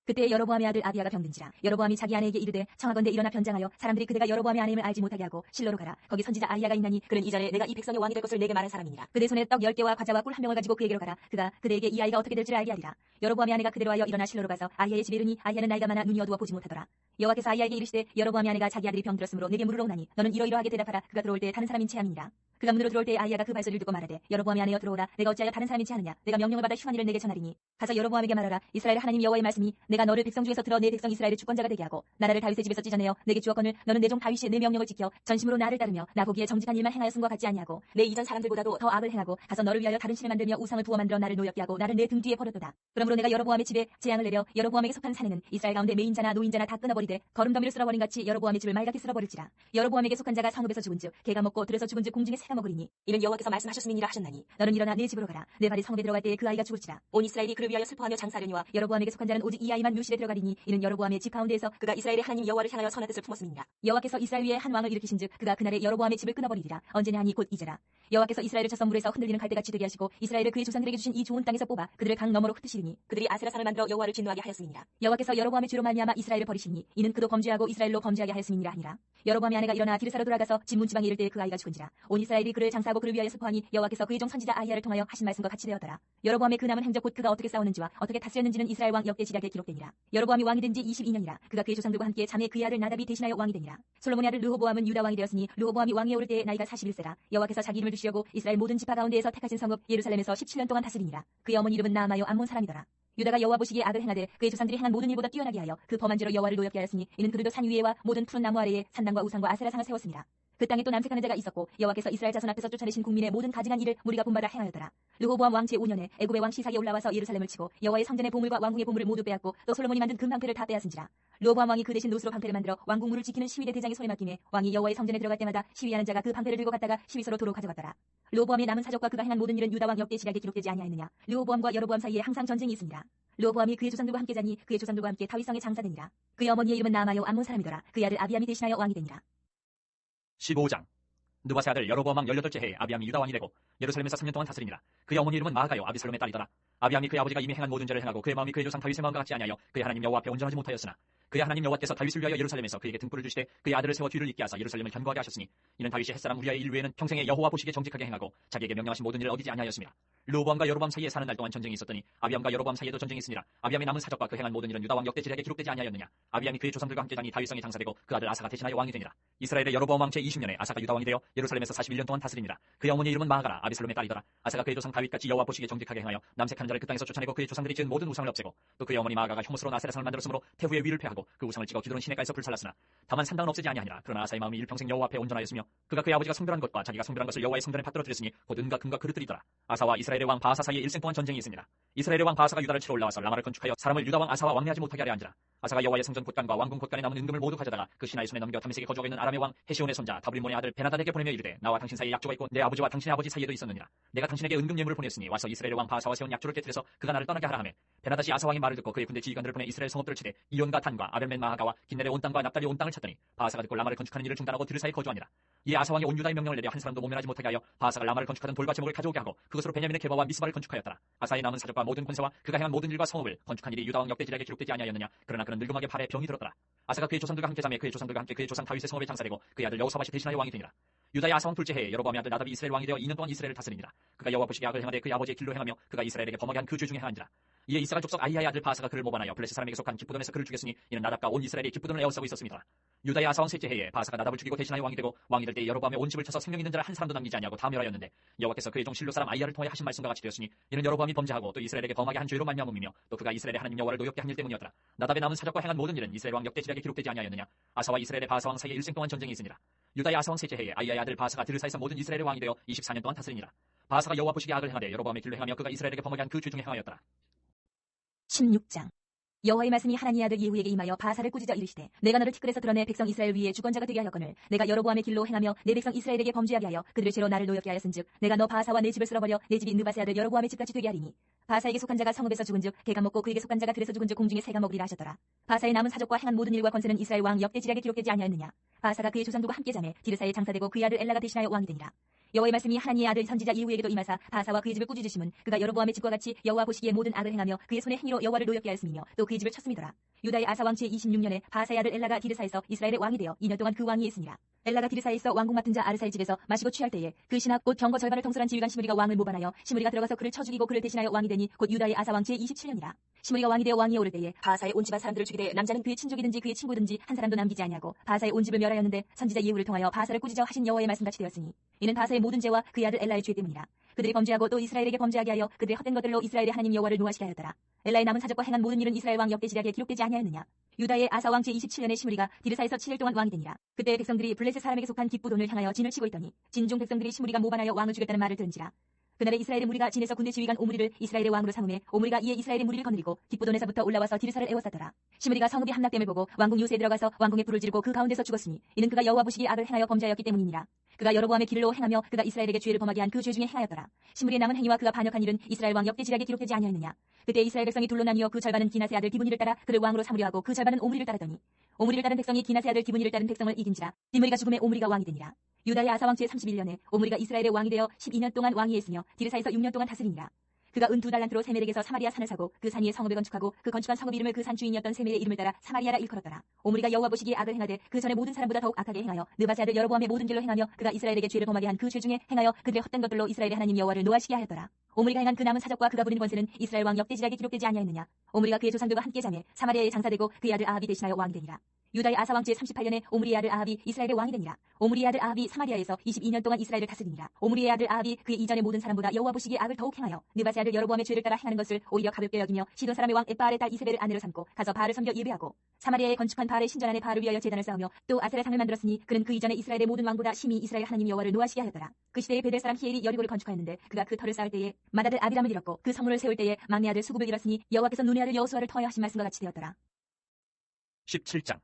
그때 여로보암의 아들 아비야가 병든지라. 여로보암이 자기 아내에게 이르되 청하건대 일어나 변장하여 사람들이 그대가 여로보암의 아내임을 알지 못하게 하고 실로로 가라. 거기 선지자 아히야가 있나니 그는 이전에 내가 이 백성의 왕이 될 것을 내게 말한 사람이니라. 그대 손에 떡 10개와 과자와 꿀 한 병을 가지고 그에게로 가라. 그가 그대에게 이 아이가 어떻게 될지를 알게 하리라. 여로보암의 아내가 그대로 하여 일어나 실로로 가서 아히야의 집에 이르니 아히야는 나이가 많아 눈이 어두워 보지 못하더라. 여호와께서 아히야에게 이르시되 여로보암의 아내가 자기 아들이 병들었으므로 내게 물으러 오나니 너는 이러이러하게 대답하라. 그가 들어올 때 다른 사람인 체함이니라. 그가 문으로 들어올 때 아히야가 그 발소리를 듣고 말하되 여로보암의 아내여 들어오라. 내가 어찌하여 다른 사람인 체하느냐. 내가 명령을 받아 흉한 일을 내게 전하리니 가서 여로보암에게 말하라. 이스라엘 하나님 여호와의 말씀이 내가 너를 백성 중에서 들어 내 백성 이스라엘의 주권자가 되게 하고 나라를 다윗의 집에서 찢어내어 내게 주었거늘 너는 내 종 다윗이 내 명령을 지켜 전심으로 나를 따르며 나 보기에 정직한 일만 행하였음과 같지 아니하고 내 이전 사람들보다도 더 악을 행하고 가서 너를 위하여 다른 신을 만들며 우상을 부어 만들어 나를 노엽게 하고 나를 내 등 뒤에 버렸도다. 그러므로 내가 여로보암의 집에 재앙을 내려 여로보암에게 속한 사내는 이스라엘 가운데 메인자나 노인자나 다 끊어버리되 거름더미를 쓸어버린 같이 여로보암의 집을 말갛게 쓸어버릴지라. 여로보암에게 속한 자가 성읍에서 죽은즉 개가 먹고 들에서 죽은즉 공중에 새가 먹으리니 이는 여호와께서 말씀하셨음이니라 하셨나니 너는 일어나 내 집으로 가라. 내 발이 성읍에 들어갈 때에 그 아이가 죽을지라. 온 이스라엘이 그를 위하여 슬퍼하며 장사하려니와 여로보암에게 속한 자는 오직 이 아이만 묘실에 들어가리니 이는 여로보암의 집 가운데에서 그가 이스라엘의 하나님 여호와를 향하여 선한 뜻을 품었음이니라. 여호와께서 이스라엘 위에 한 왕을 일으키신즉 그가 그날에 여로보암의 집을 끊어버리리라. 언제냐 하니 곧 이제라. 여호와께서 이스라엘을 저 물에서 흔들리는 갈대같이 되게 하시고 이스라엘을 그의 조상들에게 주신 이 좋은 땅에서 뽑아 그들을 강 너머로 흩으시리니 그들이 아세라산을 만들어 여호와를 진노하게 하였음이니라. 여호와께서 여로보암의 죄로 말미암아 이스라엘을 버리시니 이는 그도 범죄하고 이스라엘로 범죄하게 하였음이니라 하니라. 여로보암의 아내가 일어나 디르사로 돌아가서 집 문지방에 이를 때에 그 아이가 죽은지라. 온 이스라엘이 그를 장사하고 그를 위하여 슬퍼하니 여호와께서 그의 종 선지자 아히야를 통하여 하신 말씀과 같이 되었더라. 여로보암의 그 남은 행적 곧 그가 어떻게 싸우는지와 어떻게 다스렸는지는 이스라엘 왕 역대지략에 기록되니라. 여로보암이 왕이 된 지 22년이라. 그가 그의 조상들과 함께 자매 그의 아들 나답이 대신하여 왕이 되니라. 솔로몬의 아들 르호보암은 유다 왕이 되었으니 르호보암이 왕위에 오를 때에 나이가 41세라. 여호와께서 자기 이름을 두시려고 이스라엘 모든 지파 가운데에서 택하신 성읍 예루살렘에서 17년 동안 다스리니라. 그의 어머니 이름은 나아마요 암몬 사람이더라. 유다가 여호와 보시기에 악을 행하되 그의 조상들이 행한 모든 일보다 뛰어나게 하여 그 범한 죄로 여호와를 노엽게 하였으니 이는 그들도 산 위에와 모든 푸른 나무 아래에 산당과 우상과 아세라상을 세웠습니다. 그 땅에 또 남색하는 자가 있었고 여호와께서 이스라엘 자손 앞에서 쫓아내신 국민의 모든 가증한 일을 무리가 본받아 행하였더라. 르호보암 왕 제5년에 애굽의 왕 시삭이 올라와서 예루살렘을 치고 여호와의 성전의 보물과 왕궁의 보물을 모두 빼앗고 또 솔로몬이 만든 금 방패를 다 빼앗은지라. 르호보암 왕이 그 대신 노스로 방패를 만들어 왕궁문을 지키는 시위대 대장의 손에 맡기매 왕이 여호와의 성전에 들어갈 때마다 시위하는 자가 그 방패를 들고 갔다가 시위소로 도로 가져갔더라. 르호보암의 남은 사적과 그가 행한 모든 일은 유다 왕 역대지략에 기록되지 아니하였느냐. 르호보암과 여로보암 사이에 항상 전쟁이 있으니라. 르호보암이 그의 조상들과 함께 자니 그의 조상들과 함께 다윗성에 장사되니라. 그의 어머니의 이름은 나아마요 암몬 사람이더라. 그의 아들 아비암이 대신하여 왕이 되니라. 15장. 느바세 아들 여로보암 왕 18째 해에 아비암이 유다 왕이 되고 예루살렘에서 3년 동안 다스리니라. 그의 어머니 이름은 마아가요 아비살롬의 딸이더라. 아비암이 그의 아버지가 이미 행한 모든 죄를 행하고 그의 마음이 그의 조상 다윗의 마음과 같지 아니하여 그의 하나님 여호와 앞에 온전하지 못하였으나 그의 하나님 여호와께서 다윗을 위하여 예루살렘에서 그에게 등불을 주시되 그의 아들을 세워 뒤를 잇게 하사 예루살렘을 견고하게 하셨으니 이는 다윗이 햇사람 우리아의 일 외에는 평생에 여호와 보시기에 정직하게 행하고 자기에게 명령하신 모든 일을 어기지 아니하였습니다. 르호보암과 여로보암 사이에 사는 날 동안 전쟁이 있었더니 아비암과 여로보암 사이에도 전쟁이 있으니라. 아비암의 남은 사적과 그 행한 모든 일은 유다 왕 역대지략에 기록되지 아니하였느냐. 아비암이 그의 조상들과 함께 다니 다윗성에 장사되고 그 아들 아사가 대신하여 왕이 되니라. 이스라엘의 여로보암 왕 제20년에 아사가 유다 왕이 되어 예루살렘에서 41년 동안 다스리니라. 그의 어머니 이름은 마아가라 아비살롬의 딸이더라. 아사가 그의 조상 다윗같이 여호와 보시기에 정직하게 행하여 남색하는 자를 그 땅에서 쫓아내고 그의 조상들이 지은 모든 우상을 없애고 또 그의 어머니 마아가가 혐오스러운 아세라상을 만들었으므로 태후의 위를 패하고 그 우상을 찍어 기드론 시내가에서 불살랐으나 다만 산당은 없애지 아니하니라. 그러나 아사의 마음이 일평생 여호와 앞에 온전하였으며 그가 그의 아버지가 성별한 것과 자기가 성별한 것을 여호와의 성전에 받들어뜨렸으니 곧 은과 금과 그릇들이더라. 아사와 이스라엘의 왕 바하사 사이에 일생 동안 전쟁이 있으니라. 이스라엘의 왕 바하사가 유다를 치러 올라와서 라마를 건축하여 사람을 유다 왕 아사와 왕래하지 못하게 하려 한지라. 아사가 여호와의 성전 곳간과 왕궁 곳간에 남은 은금을 모두 가져다가 그 신하의 손에 넘겨 다메섹에 거주하고 있는 아람의 왕 헤시온의 손자 다브리몬의 아들 베나다에게 보내며 이르되 나와 당신 사이에 약조가 있고 내 아버지와 당신의 아버지 사이에도 있었느니라. 내가 당신에게 은금 예물을 보냈으니 와서 이스라엘의 왕 바하사와 세운 약조를 깨뜨려서 그가 나를 떠나게 하라 하매 베나다시 아사 왕의 말을 듣고 그의 군대 지휘관들을 보내 이스라엘 성읍들을 치되 이온과 단과 아벨멘 마하가와 긴넬의 온 땅과 납달리 온 땅을 찾더니 바하사가 듣고 라마를 건축하는 일을 중단하고 드르사에 거주하니라. 이에 아사 왕이 온 유다의 명령을 내려 한 사람도 모면하지 못하게 하여 바사가 라마를 건축하던 돌과 제목을 가져오게 하고 그것으로 베냐민의 게바와 미스바를 건축하였더라. 아사의 남은 사적과 모든 권세와 그가 행한 모든 일과 성읍을 건축한 일이 유다 왕 역대지략에 기록되지 아니하였느냐. 그러나 그는 늙음하게 발에 병이 들었더라. 아사가 그의 조상들과 함께 자매 그의 조상들과 함께 그의 조상 다윗의 성읍에 장사되고 그의 아들 여호사밧이 대신하여 왕이 되니라. 유다의 아사 왕 둘째 해에 여로보암의 아들 나답이 이스라엘 왕이 되어 2년 동안 이스라엘을 다스리니라. 그가 여호와 보시기에 악을 행하되 그의 아버지의 길로 행하며 그가 이스라엘에게 범하게 한 그 죄 중에 행한지라. 이에 이스라엘 족속 아히야의 아들 바사가 그를 모반하여 블레셋 사람에게 속한 기쁘돈에서 그를 죽였으니 이는 나답과 온 이스라엘이 기쁘돈을 에워싸고 있었습니다. 유다의 아사 왕 셋째 해에 바사가 나답을 죽이고 대신하여 왕이 되고 왕이 될 때 여로보암의 온 집을 쳐서 생명 있는 자를 한 사람도 남기지 아니하고 다 멸하였는데 여호와께서 그의 종 실로 사람 아히야를 통하여 하신 말씀과 같이 되었으니 이는 여로보암이 범죄하고 또 이스라엘에게 범하게 한 죄로 말미암음이며 또 그가 이스라엘의 하나님 여호와를 노엽게 한 일 때문이었더라. 나답의 남은 사적과 행한 모든 일은 이스라엘 왕 역대지략에 기록되지 아니하였느냐. 아사와 이스라엘의 바사 왕 사이에 일생 동안 전쟁이 있으니라. 유다의 아사 왕 셋째 해에 아히야의 아들 바사가 드르사에서 모든 이스라엘의 왕이 되어 24년 동안 다스리니라. 바사가 여호와 보시기에 악을 행하되 여로보암의 길로 행하며 그가 이스라엘에게 범하게 한 그 죄 중에 행하였더라. 16장. 여호와의 말씀이 하나니의 아들 예후에게 임하여 바사를 꾸짖어 이르시되 내가 너를 티끌에서 드러내 백성 이스라엘 위에 주권자가 되게 하였거늘 내가 여로보암의 길로 행하며 내 백성 이스라엘에게 범죄하게 하여 그들의 죄로 나를 노엽게 하였은즉 내가 너 바사와 내 집을 쓸어버려 내 집이 느바세 아들 여로보암의 집같이 되게 하리니 바사에게 속한 자가 성읍에서 죽은즉 개가 먹고 그에게 속한 자가 들에서 죽은즉 공중에 새가 먹으리라 하셨더라. 바사의 남은 사적과 행한 모든 일과 권세는 이스라엘 왕 역대지략에 기록되지 아니하였느냐. 바사가 그의 조상들과 함께 자매 디르사에 장사되고 그의 아들 엘라가 대신하여 왕이 되니라. 여호와의 말씀이 하나니의 아들 선지자 예후에게도 임하사 바사와 그의 집을 꾸짖으심은 그가 여로보암의 집과 같이 여호와 보시기에 모든 악을 행하며 그의 손의 행위로 여호와를 노엽게 하였음이며 또 그의 집을 쳤음이더라. 유다의 아사 왕 제26년에 바사의 아들 엘라가 디르사에서 이스라엘의 왕이 되어 2년 동안 그 왕이 있으니라. 엘라가 디르사에서 왕궁 맡은 자 아르사의 집에서 마시고 취할 때에 그 신하 곧 병거 절반을 통솔한 지휘관 시므리가 왕을 모반하여 시므리가 들어가서 그를 쳐 죽이고 그를 대신하여 왕이 되니 곧 유다의 아사 왕 제27년이라. 시므리가 왕이 되어 왕위에 오를 때에 바사의 온 집안 사람들을 죽이되 남자는 그의 친족이든지 그의 친구든지 한 사람도 남기지 아니하고 바사의 온 집을 멸하였는데 선지자 예후를 통하여 바사를 꾸짖어 하신 여호와의 말씀같이 되었으니 이는 바사의 모든 죄와 그의 아들 엘라의 죄 때문이라. 그들이 범죄하고 또 이스라엘에게 범죄하게 하여 그들의 헛된 것들로 이스라엘의 하나님 여호와를 노하시게 하였더라. 엘라의 남은 사적과 행한 모든 일은 이스라엘 왕 역대지략에 기록되지 아니하였느냐. 유다의 아사 왕 제27년에 시므리가 디르사에서 7일 동안 왕이 되니라. 그때 백성들이 블레셋 사람에게 속한 기쁘돈을 향하여 진을 치고 있더니 진중 백성들이 시므리가 모반하여 왕을 죽였다는 말을 들은지라. 그날에 이스라엘의 무리가 진에서 군대 지휘관 오므리를 이스라엘의 왕으로 삼음해 오므리가 이에 이스라엘의 무리를 거느리고 기쁘돈에서부터 올라와서 디르사를 에워쌌더라. 시므리가 성읍이 함락됨을 보고 왕궁 요새에 들어가서 왕궁에 불을 지르고 그 가운데서 죽었으니 이는 그가 여호와 보시기에 악을 행하여 범죄하였기 때문이니라. 그가 여로보암의 길로 행하며 그가 이스라엘에게 죄를 범하게 한 그 죄 중에 행하였더라. 시므리의 남은 행위와 그가 반역한 일은 이스라엘 왕 역대지략에 기록되지 아니하였느냐. 그때 이스라엘 백성이 둘로 나뉘어 그 절반은 기낫의 아들 기브니를 따라 그를 왕으로 삼으려 하고 그 절반은 오므리를 따르더니 오므리를 따른 백성이 기낫의 아들 기브니를 따른 백성을 이긴지라. 디므리가 죽음에 오므리가 왕이 되니라. 유다의 아사 왕 제31년에 오므리가 이스라엘의 왕이 되어 12년 동안 왕위에 있으며 디르사에서 6년 동안 다스리니라. 그가 은 2달란트로 세멜에게서 사마리아 산을 사고 그 산 위에 성읍을 건축하고 그 건축한 성읍 이름을 그 산 주인이었던 세멜의 이름을 따라 사마리아라 일컬었더라. 오므리가 여호와 보시기에 악을 행하되 그 전에 모든 사람보다 더욱 악하게 행하여 느바세 아들 여로보암의 모든 길로 행하며 그가 이스라엘에게 죄를 범하게 한 그 죄 중에 행하여 그들의 헛된 것들로 이스라엘의 하나님 여호와를 노하시게 하였더라. 오므리가 행한 그 남은 사적과 그가 부린 권세는 이스라엘 왕 역대지략에 기록되지 아니하였느냐. 오므리가 그의 조상들과 함께 자매 사마리아에 장사되고 그의 아들 아합이 대신하여 왕이 되니라. 유다의 아사 왕 제38년에 오므리의 아들 아합이 이스라엘의 왕이 되니라. 오므리의 아들 아합이 사마리아에서 22년 동안 이스라엘을 다스리니라. 오므리의 아들 아합이 그의 이전의 모든 사람보다 여호와 보시기에 악을 더욱 행하여 느바세 아들 여로보암의 죄를 따라 행하는 것을 오히려 가볍게 여기며 시돈 사람의 왕 엣바알의 딸 이세벨을 아내로 삼고 가서 바알을 섬겨 예배하고 사마리아에 건축한 바알의 신전 안에 바알을 위하여 제단을 쌓으며 또 아세라 상을 만들었으니 그는 그 이전에 이스라엘의 모든 왕보다 심히 이스라엘 하나님 여호와를 노하시게 하였더라. 그 시대에 베델 사람 히엘이 여리고를 건축하였는데 그가 그 터를 쌓을 때에 맏아들 아비람을 잃었고 그 성문을 세울 때에 막내 아들 수굽을 잃었으니 여호와께서 눈의 아들 여호수아를 통하여 하신 말씀과 같이 되었더라. 17장.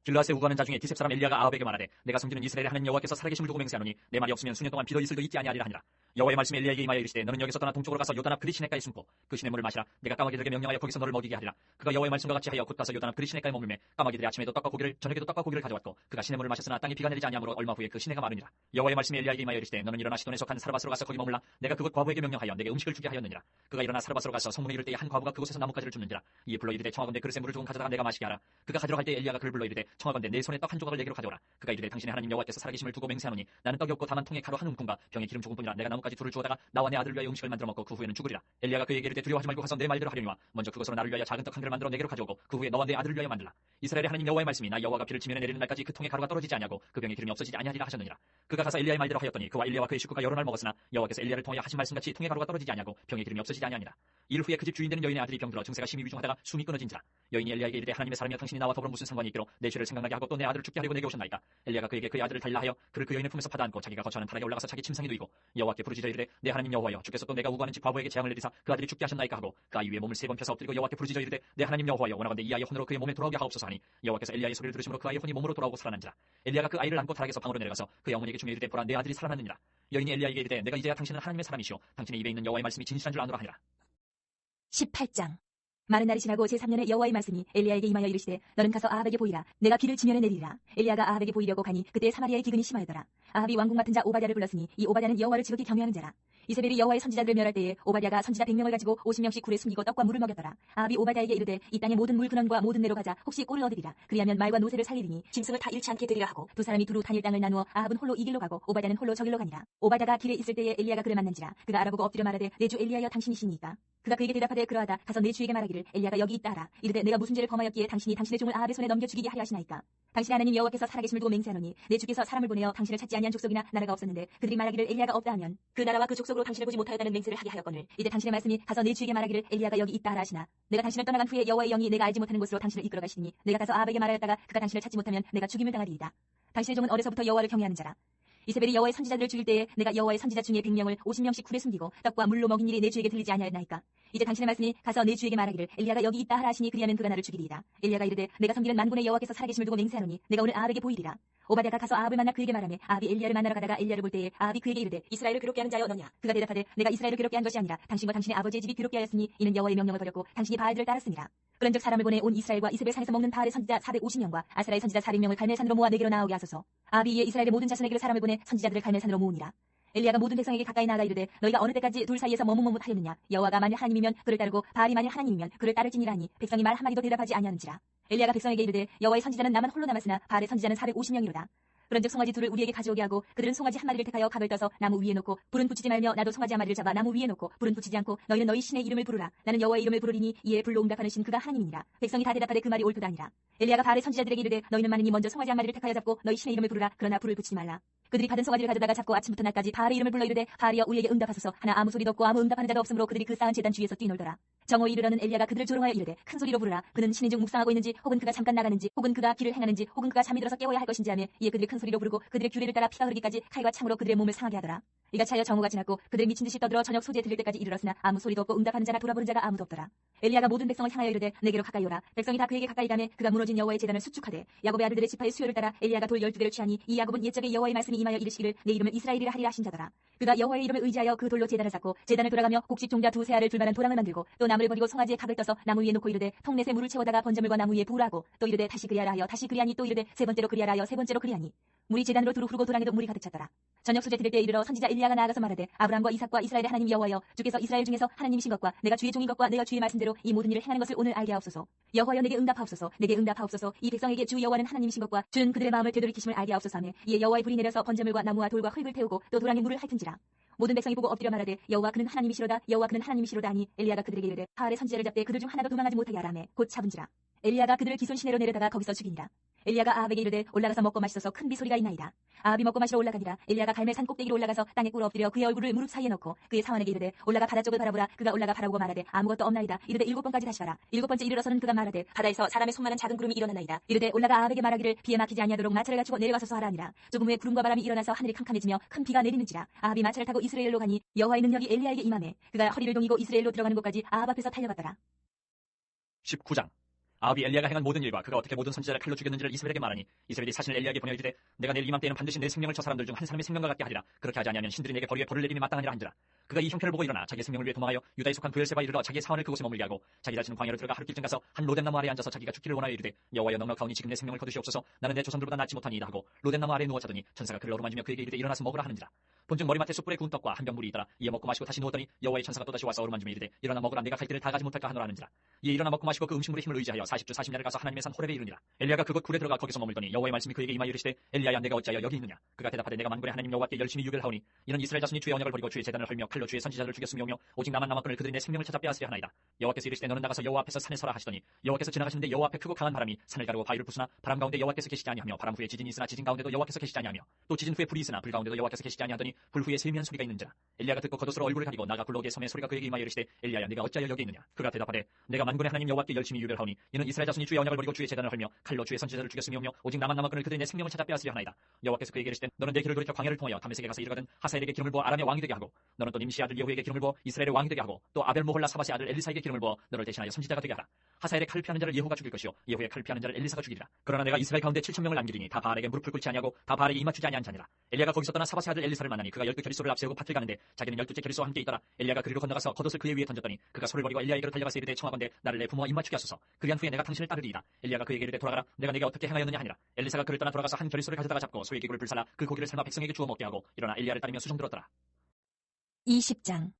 길라앗에 우거하는 자 중에 기셉 사람 엘리야가 아합에게 말하되 내가 섬기는 이스라엘의 하나님 여호와께서 살아계심을 두고 맹세하노니 내 말이 없으면 수년 동안 비도 이슬도 있지 아니하리라 하니라. 여호와의 말씀이 엘리야에게 임하여 이르시되 너는 여기서 떠나 동쪽으로 가서 요단 앞 그리 시내가에 숨고 그 시냇물을 마시라. 내가 까마귀들에게 명령하여 거기서 너를 먹이게 하리라. 그가 여호와의 말씀과 같이 하여 곧 가서 요단 앞 그리 시내가에 머물매 까마귀들이 아침에도 떡과 고기를 저녁에도 떡과 고기를 가져왔고 그가 시냇물을 마셨으나 땅에 비가 내리지 아니하므로 얼마 후에 그 시내가 마르니라. 여호와의 말씀이 엘리야에게 임하여 이르시되 너는 일어나 시돈에 속한 사르밧으로 가서 거기 머물라. 내가 그곳 과부에게 명령하여 내게 음식을 주게 하였느니라. 그가 일어나 사르밧으로 가서 성문에 이를 때에 한 과부가 그곳에서 나뭇가지를 줍는지라. 이에 불러 이르되 청하건대 그릇에 물을 조금 가져다가 내가 마시게 하라. 그가 가지러 갈 때 엘리야가 그를 불러 이르되 청하건대 내 손에 떡 한 조각을 내게로 가져오라. 그가 이르되 당신의 하나님 여호와께서 살아계심을 두고 맹세하노니 나는 떡이 없고 다만 통에 가루 한 움큼과 병에 기름 조금뿐이라. 내가 나뭇가지 둘을 주어다가 나와 내 아들을 위하여 음식을 만들어 먹고 그 후에는 죽으리라. 엘리야가 그에게 이르되 두려워하지 말고 가서 내 말대로 하려니와 먼저 그것으로 나를 위하여 작은 떡 한 개를 만들어 내게로 가져오고 그 후에 너와 내 아들을 위하여 만들라. 이스라엘의 하나님 여호와의 말씀이 나 여호와가 비를 치면에 내리는 날까지 그 통에 가루가 떨어지지 아니하고 그 병에 기름이 없어지지 아니하리라 하셨느니라. 그가 가서 엘리야의 말대로 하였더니 그와 엘리야와 그의 식구가 여러 날 먹었으나 여호와께서 엘리야를 통하여 하신 말씀같이 통에 가루가 떨어지지 아니하고 병에 기름이 없어지지 아니하니라. 일 후에 그 집 주인 되는 여인의 아들이 병들어 증세가 심히 위중하다가 숨이 끊어진지라. 여인이 엘리야에게 이르되 하나님의 사람이여 당신이 나와 더불어 무슨 상관이 있기로 내 죄를 생각나게 하고 또 내 아들을 죽게 하려고 내게 오셨나이까. 엘리야가 그에게 그의 아들을 달라 하여 그를 그 여인의 품에서 받아 안고 자기가 거처하는 타락에 올라가서 자기 침상에 누이고 여호와께 부르짖어 이르되 내 하나님 여호와여 주께서 또 내가 우고하는 집 과부에게 재앙을 내리사 그 아들이 죽게 하셨나이까 하고 그 아이 위에 몸을 3번 펴서 엎드리고 여호와께 부르짖어 이르되 내 하나님 여호와여 원하건대 이 아이의 혼으로 그의 몸에 돌아오게 하옵소서 하니 여호와께서 엘리야의 소리를 들으심으로 그 아이의 혼이 몸으로 돌아오고 살아난지라. 엘리야가 그 아이를 안고 타락에서 방으로 내려가서 그의 어머니에게 중에 이르되 보라 내 아들이 살아났느니라. 여인이 엘리야에게 이르되 내가 이제야 당신은 하나님의 사람이시오 당신의 입에 있는 여호와의 말씀이 진실한 줄 아노라 하니라. 18장. 많은 날이 지나고 제3년에 여호와의 말씀이 엘리야에게 임하여 이르시되 너는 가서 아합에게 보이라. 내가 비를 지면에 내리리라. 엘리야가 아합에게 보이려고 가니 그때 사마리아의 기근이 심하여더라. 아합이 왕궁 맡은 자 오바댜를 불렀으니 이 오바댜는 여호와를 지극히 경외하는 자라. 이세벨이 여호와의 선지자들을 멸할 때에 오바댜가 선지자 100명을 가지고 50명씩 굴에 숨기고 떡과 물을 먹였더라. 아합이 오바댜에게 이르되 이 땅의 모든 물 근원과 모든 내로 가자. 혹시 꼴을 얻으리라. 그리하면 말과 노새를 살리리니 짐승을 다 잃지 않게 되리라 하고 두 사람이 두루 다닐 땅을 나누어 아합은 홀로 이 길로 가고 오바댜는 홀로 저 길로 가니라. 오바댜가 길에 있을 때에 엘리야가 그를 만난지라. 그가 알아보고 엎드려 말하되 내 주 엘리야여 당신이시니까. 그가 그에게 대답하되 그러하다. 가서 내 주에게 말하기를 엘리야가 여기 있다 하라. 이르되 내가 무슨 죄를 범하였기에 당신이 당신의 종을 아합의 손에 넘겨 죽이게 하려 하시나이까. 당신의 하나님 여호와께서 살아계심을 두고 맹세하노니 내 주께서 사람을 보내어 당신을 찾지 아니한 족속이나 나라가 없었는데 그들이 말하기를 엘리야가 없다 하면 그 나라와 그 족속으로 당신을 보지 못하였다는 맹세를 하게 하였거늘 이제 당신의 말씀이 가서 내 주에게 말하기를 엘리야가 여기 있다 하라 하시나 내가 당신을 떠나간 후에 여호와의 영이 내가 알지 못하는 곳으로 당신을 이끌어 가시니 내가 가서 아합에게 말하였다가 그가 당신을 찾지 못하면 내가 죽임을 당하리이다. 당신의 종은 어려서부터 여호와를 경외하는 자라. 이세벨이 여호와의 선지자들을 죽일 때에 내가 여호와의 선지자 중에 100명을 50명씩 굴에 숨기고 떡과 물로 먹인 일이 내 주에게 들리지 아니하였나이까. 이제 당신의 말씀이 가서 내 주에게 말하기를 엘리야가 여기 있다 하라 하시니 그리하면 그가 나를 죽이리이다. 엘리야가 이르되 내가 섬기는 만군의 여호와께서 살아계심을 두고 맹세하노니 내가 오늘 아합에게 보이리라. 오바댜가 가서 아합을 만나 그에게 말하며 아합이 엘리야를 만나러 가다가 엘리야를 볼 때에 아합이 그에게 이르되 이스라엘을 괴롭게 하는 자여 너냐. 그가 대답하되 내가 이스라엘을 괴롭게 한 것이 아니라 당신과 당신의 아버지의 집이 괴롭게 하였으니 이는 여호와의 명령을 버렸고 당신이 바알들을 따랐으니라. 그런즉 사람을 보내 온 이스라엘과 이세벨 산에서 먹는 바알의 선지자 450명과 아스라의 선지자 400명을 갈멜산으로 모아 내게로 나아오게 하소서. 아합이 이에 이스라엘의 모든 자손에게로 사람을 보내 선지자들을 갈멜산으로 모으니라. 엘리야가 모든 백성에게 가까이 나아가 이르되 너희가 어느 때까지 둘 사이에서 머뭇머뭇하였느냐. 여호와가 만일 하나님이면 그를 따르고 바알이 만일 하나님이면 그를 따를지니라 하니 백성이 말 한마디도 대답하지 아니하는지라. 엘리야가 백성에게 이르되 여호와의 선지자는 나만 홀로 남았으나 바알의 선지자는 450명이로다. 그런즉 송아지 둘을 우리에게 가져오게 하고 그들은 송아지 한 마리를 택하여 각을 떠서 나무 위에 놓고 불은 붙이지 말며 나도 송아지 한 마리를 잡아 나무 위에 놓고 불은 붙이지 않고 너희는 너희 신의 이름을 부르라. 나는 여호와의 이름을 부르리니 이에 불로 응답하는 신 그가 하나님이니라. 백성이 다 대답하되 그 말이 옳도다 하니라. 엘리야가 바알의 선지자들에게 이르되 너희는 많으니 먼저 송아지 한 마리를 택하여 잡고 너희 신의 이름을 부르라. 그러나 불을 붙이지 말라. 그들이 받은 송아지를 가져다가 잡고 아침부터 낮까지 바알의 이름을 불러 이르되 바알이여 우리에게 응답하소서 하나 아무 소리도 없고 아무 응답하는 자도 없으므로 그들이 그 쌓은 제단 주위에서 뛰놀더라. 정오에 이르러는 엘리야가 그들을 조롱하여 이르되 큰 소리로 부르라. 그는 신인 중 묵상하고 있는지 혹은 그가 잠깐 나가는지 혹은 그가 길을 행하는지 혹은 그가 잠이 들어서 깨워야 할 것인지 하며 이에 그들이 큰 소리로 부르고 그들의 규례를 따라 피가 흐르기까지 칼과 창으로 그들의 몸을 상하게 하더라. 이같이 하여 정오가 지났고 그들이 미친 듯이 떠들어 저녁 소재에 들릴 때까지 이르렀으나 아무 소리도 없고 응답하는 자나 돌아보는 자가 아무도 없더라. 엘리야가 모든 백성을 향하여 이르되 내게로 가까이 오라. 백성이 다 그에게 가까이 가매 그가 무너진 여호와의 제단을 수축하되 야곱의 아들들의 지파의 수요를 따라 엘리야가 돌 12개를 취하니 이 야곱은 옛적에 여호와의 말씀이 임하여 이르시기를 내 이름을 이스라엘이라 하리라 하신 자더라. 그가 여호와의 이름을 의지하여 그 돌로 제단을 쌓고 제단을 돌아가며 곡식 종자 두세 알을 둘만한 도랑을 만들고 또 나무를 버리고 송아지에 각을 떠서 나무 위에 놓고 이르되 통넷에 물을 채워다가 번제물과 나무 위에 부으라 하고 또 이르되 다시 그리하라 하여 다시 그리하니 또 이르되 세 번째로 그리하라 하여 세 번째로 그리하니 물이 제단으로 두루 흐르고 도랑에도 물이 가득 찼더라. 저녁 소재 드릴 때에 이르러 선지자 엘리야가 나아가서 말하되 아브라함과 이삭과 이스라엘의 하나님 여호와여 주께서 이스라엘 중에서 하나님이신 것과 내가 주의 종인 것과 내가 주의 말씀대로 이 모든 일을 행하는 것을 오늘 알게 하옵소서. 여호와여 내게 응답하옵소서. 내게 응답하옵소서. 이 백성에게 주 여호와는 하나님이신 것과 주는 그들의 마음을 되돌이키심을 알게 하옵소서 하며 이에 여호와의 불이 내려서 번제물과 나무와 돌과 흙을 태우고 또 도랑에 물을 핥은지라. 모든 백성이 보고 엎드려 말하되 여호와 그는 하나님이시로다. 여호와 그는 하나님이시로다 하니 엘리야가 그들에게 이르되 바알의 선지자를 잡되 그들 중 하나도 도망하지 못하게 하라매 곧 잡은지라. 엘리야가 그들을 기손 시내로 내려다가 거기서 죽이니라. 엘리야가 아합에게 이르되 올라가서 먹고 마시소서 큰 비소리가 있나이다. 아합이 먹고 마시러 올라가니라. 엘리야가 갈멜산 꼭대기로 올라가서 땅에 꿇어 엎드려 그의 얼굴을 무릎 사이에 넣고 그의 사원에게 이르되 올라가 바다 쪽을 바라보라. 그가 올라가 바라보고 말하되 아무것도 없나이다. 이르되 7번까지 다시 봐라. 7번째 이르러서는 그가 말하되 바다에서 사람의 손만한 작은 구름이 일어나나이다. 이르되 올라가 아합에게 말하기를 비에 막히지 아니하도록 마차를 갖추고 내려가소서 하라 하니라. 조금 후에 구름과 바람이 일어나서 하늘이 캄캄해지며 큰 비가 내리는지라. 아합이 마차를 타고 이스라엘로 가니 여호와의 능력이 엘리야에게 임하매 그가 허리를 동이고 이스라엘로 들어가는 곳까지 아합 앞에서 달려갔더라. 19장. 아합이 엘리야가 행한 모든 일과 그가 어떻게 모든 선지자를 칼로 죽였는지를 이스벨에게 말하니 이스벨이 사신을 엘리야에게 보내어 이르되 내가 내일 이맘때에는 반드시 내 생명을 저 사람들 중 한 사람의 생명과 같게 하리라. 그렇게 하지 아니하면 신들이 내게 벌이에 벌을 내림이 마땅하니라 한지라. 그가 이 형편을 보고 일어나 자기의 생명을 위해 도망하여 유다에 속한 브엘세바에 이르러 자기의 사원을 그곳에 머물게 하고 자기 자신은 광야로 들어가 하룻길쯤 가서 한 로뎀나무 아래에 앉아서 자기가 죽기를 원하여 이르되 여호와여 넉넉하오니 지금 내 생명을 거두시옵소서. 나는 내 조상들보다 낫지 못하니이다 하고 로뎀나무 아래에 누워 자더니 천사가 그를 어루만지며 그에게 이르되 일어나서 먹으라 하는지라. 본즉 머리맡에 숯불에 구운 떡과 한 병 물이 있더라. 이에 먹고 마시고 다시 누웠더니 여호와의 천사가 또다시 와서 어루만지며 이르되 일어나 먹으라. 내가 갈 길을 다 가지 못할까 하노라 하는지라. 이에 일어나 먹고 마시고 그 음식물의 힘을 의지하여 40주 40야를 가서 하나님의 산 호렙에 이르니라. 엘리야가 그곳 굴에 들어가 거기서 머물더니 여호와의 말씀이 그에게 임하여 이르시되 엘리야야 내가 어찌하여 여기 있느냐. 그가 대답하되 내가 만군의 하나님 여호와께 열심히 유배를 하오니 이는 이스라엘 자손이 주의 언약을 버리고 주의 제단을 헐며 칼로 주의 선지자들을 죽였으며 오직 나만 남았거늘 그들이 내 생명을 찾아 빼앗으려 하나이다. 여호와께서 이르시되 너는 나가서 여호와 앞에서 산에 서라 하시더니 여호와께서 지나가시는데 여호와 앞에 크고 강한 바람이 산을 가르고 바위를 부수나 바람 가운데 여호와께서 계시지 아니하며 바람 후에 지진이 있으나 지진 가운데도 여호와께서 계시지 아니하며 또 지진 후에 불이 있으나 불 가운데도 여호와께서 계시지 아니하더니 불 후에 세미한 소리가 있는지라. 엘리야가 듣고 겉옷으로 얼굴을 가리고 나가 굴러오게 섬에 소리가 그에게 임하여 이르시되 엘리야야 내가 어찌하여 여기 있느냐. 그가 대답하되 내가 만군의 하나님 여호와께 열심히 유배를 하오니 이는 이스라엘 자손이 주의 언약을 버리고 주의 제단을 헐며 칼로 주의 선지자들을 죽였으며 오직 나만 남았거늘 그들이 내 생명을 찾아 빼앗으려 하나이다. 여호와께서 그에게 이르시되 너는 내 길을 돌이켜 광야를 통하여 다메섹에 가서 이르거든 하사엘에게 기름을 부어 아람의 왕이 되게 하고 너는 또 님시 아들 예후에게 기름을 부어 이스라엘의 왕이 되게 하고 또 아벨모홀라 사바의 아들 엘리사에게 기름을 부어 너를 대신하여 선지자가 되게 하라. 하사엘의 칼을 피하는 자를 예후가 죽일 것이요 예후의 칼을 피하는 자를 엘리사가 죽이리라. 그러나 내가 이스라엘 가운데 7,000명을 남기리니 다 바알에게 무릎을 꿇지 아니하고 다 바알에게 입맞추지 아니한 자니라. 엘리야가 거기서 떠나 사바의 아들 엘리사를 만나니 만나니 그가 12겨리소를 앞세우고 밭을 가는데 자기는 12째 겨리소와 함께 있더라. 엘리야가 그리로 건너가서 겉옷을 그의 위에 던졌더니 그가 소를 버리고 엘리야에게로 달려가서 이르되 청하건대 나를 내 부모와 입맞추게 하소서. 그리한 후에 내가 당신을 따르리이다. 엘리야가 그에게 이르되 돌아가라. 내가 네게 어떻게 행하였느냐 하니라. 엘리사가 그를 떠나 돌아가서 한 겨리소를 가져다가 잡고 소의 기구를 불살라 그 고기를 삶아 백성에게 주어 먹게 하고 일어나 엘리야를 따르며 수종들었더라. 20장.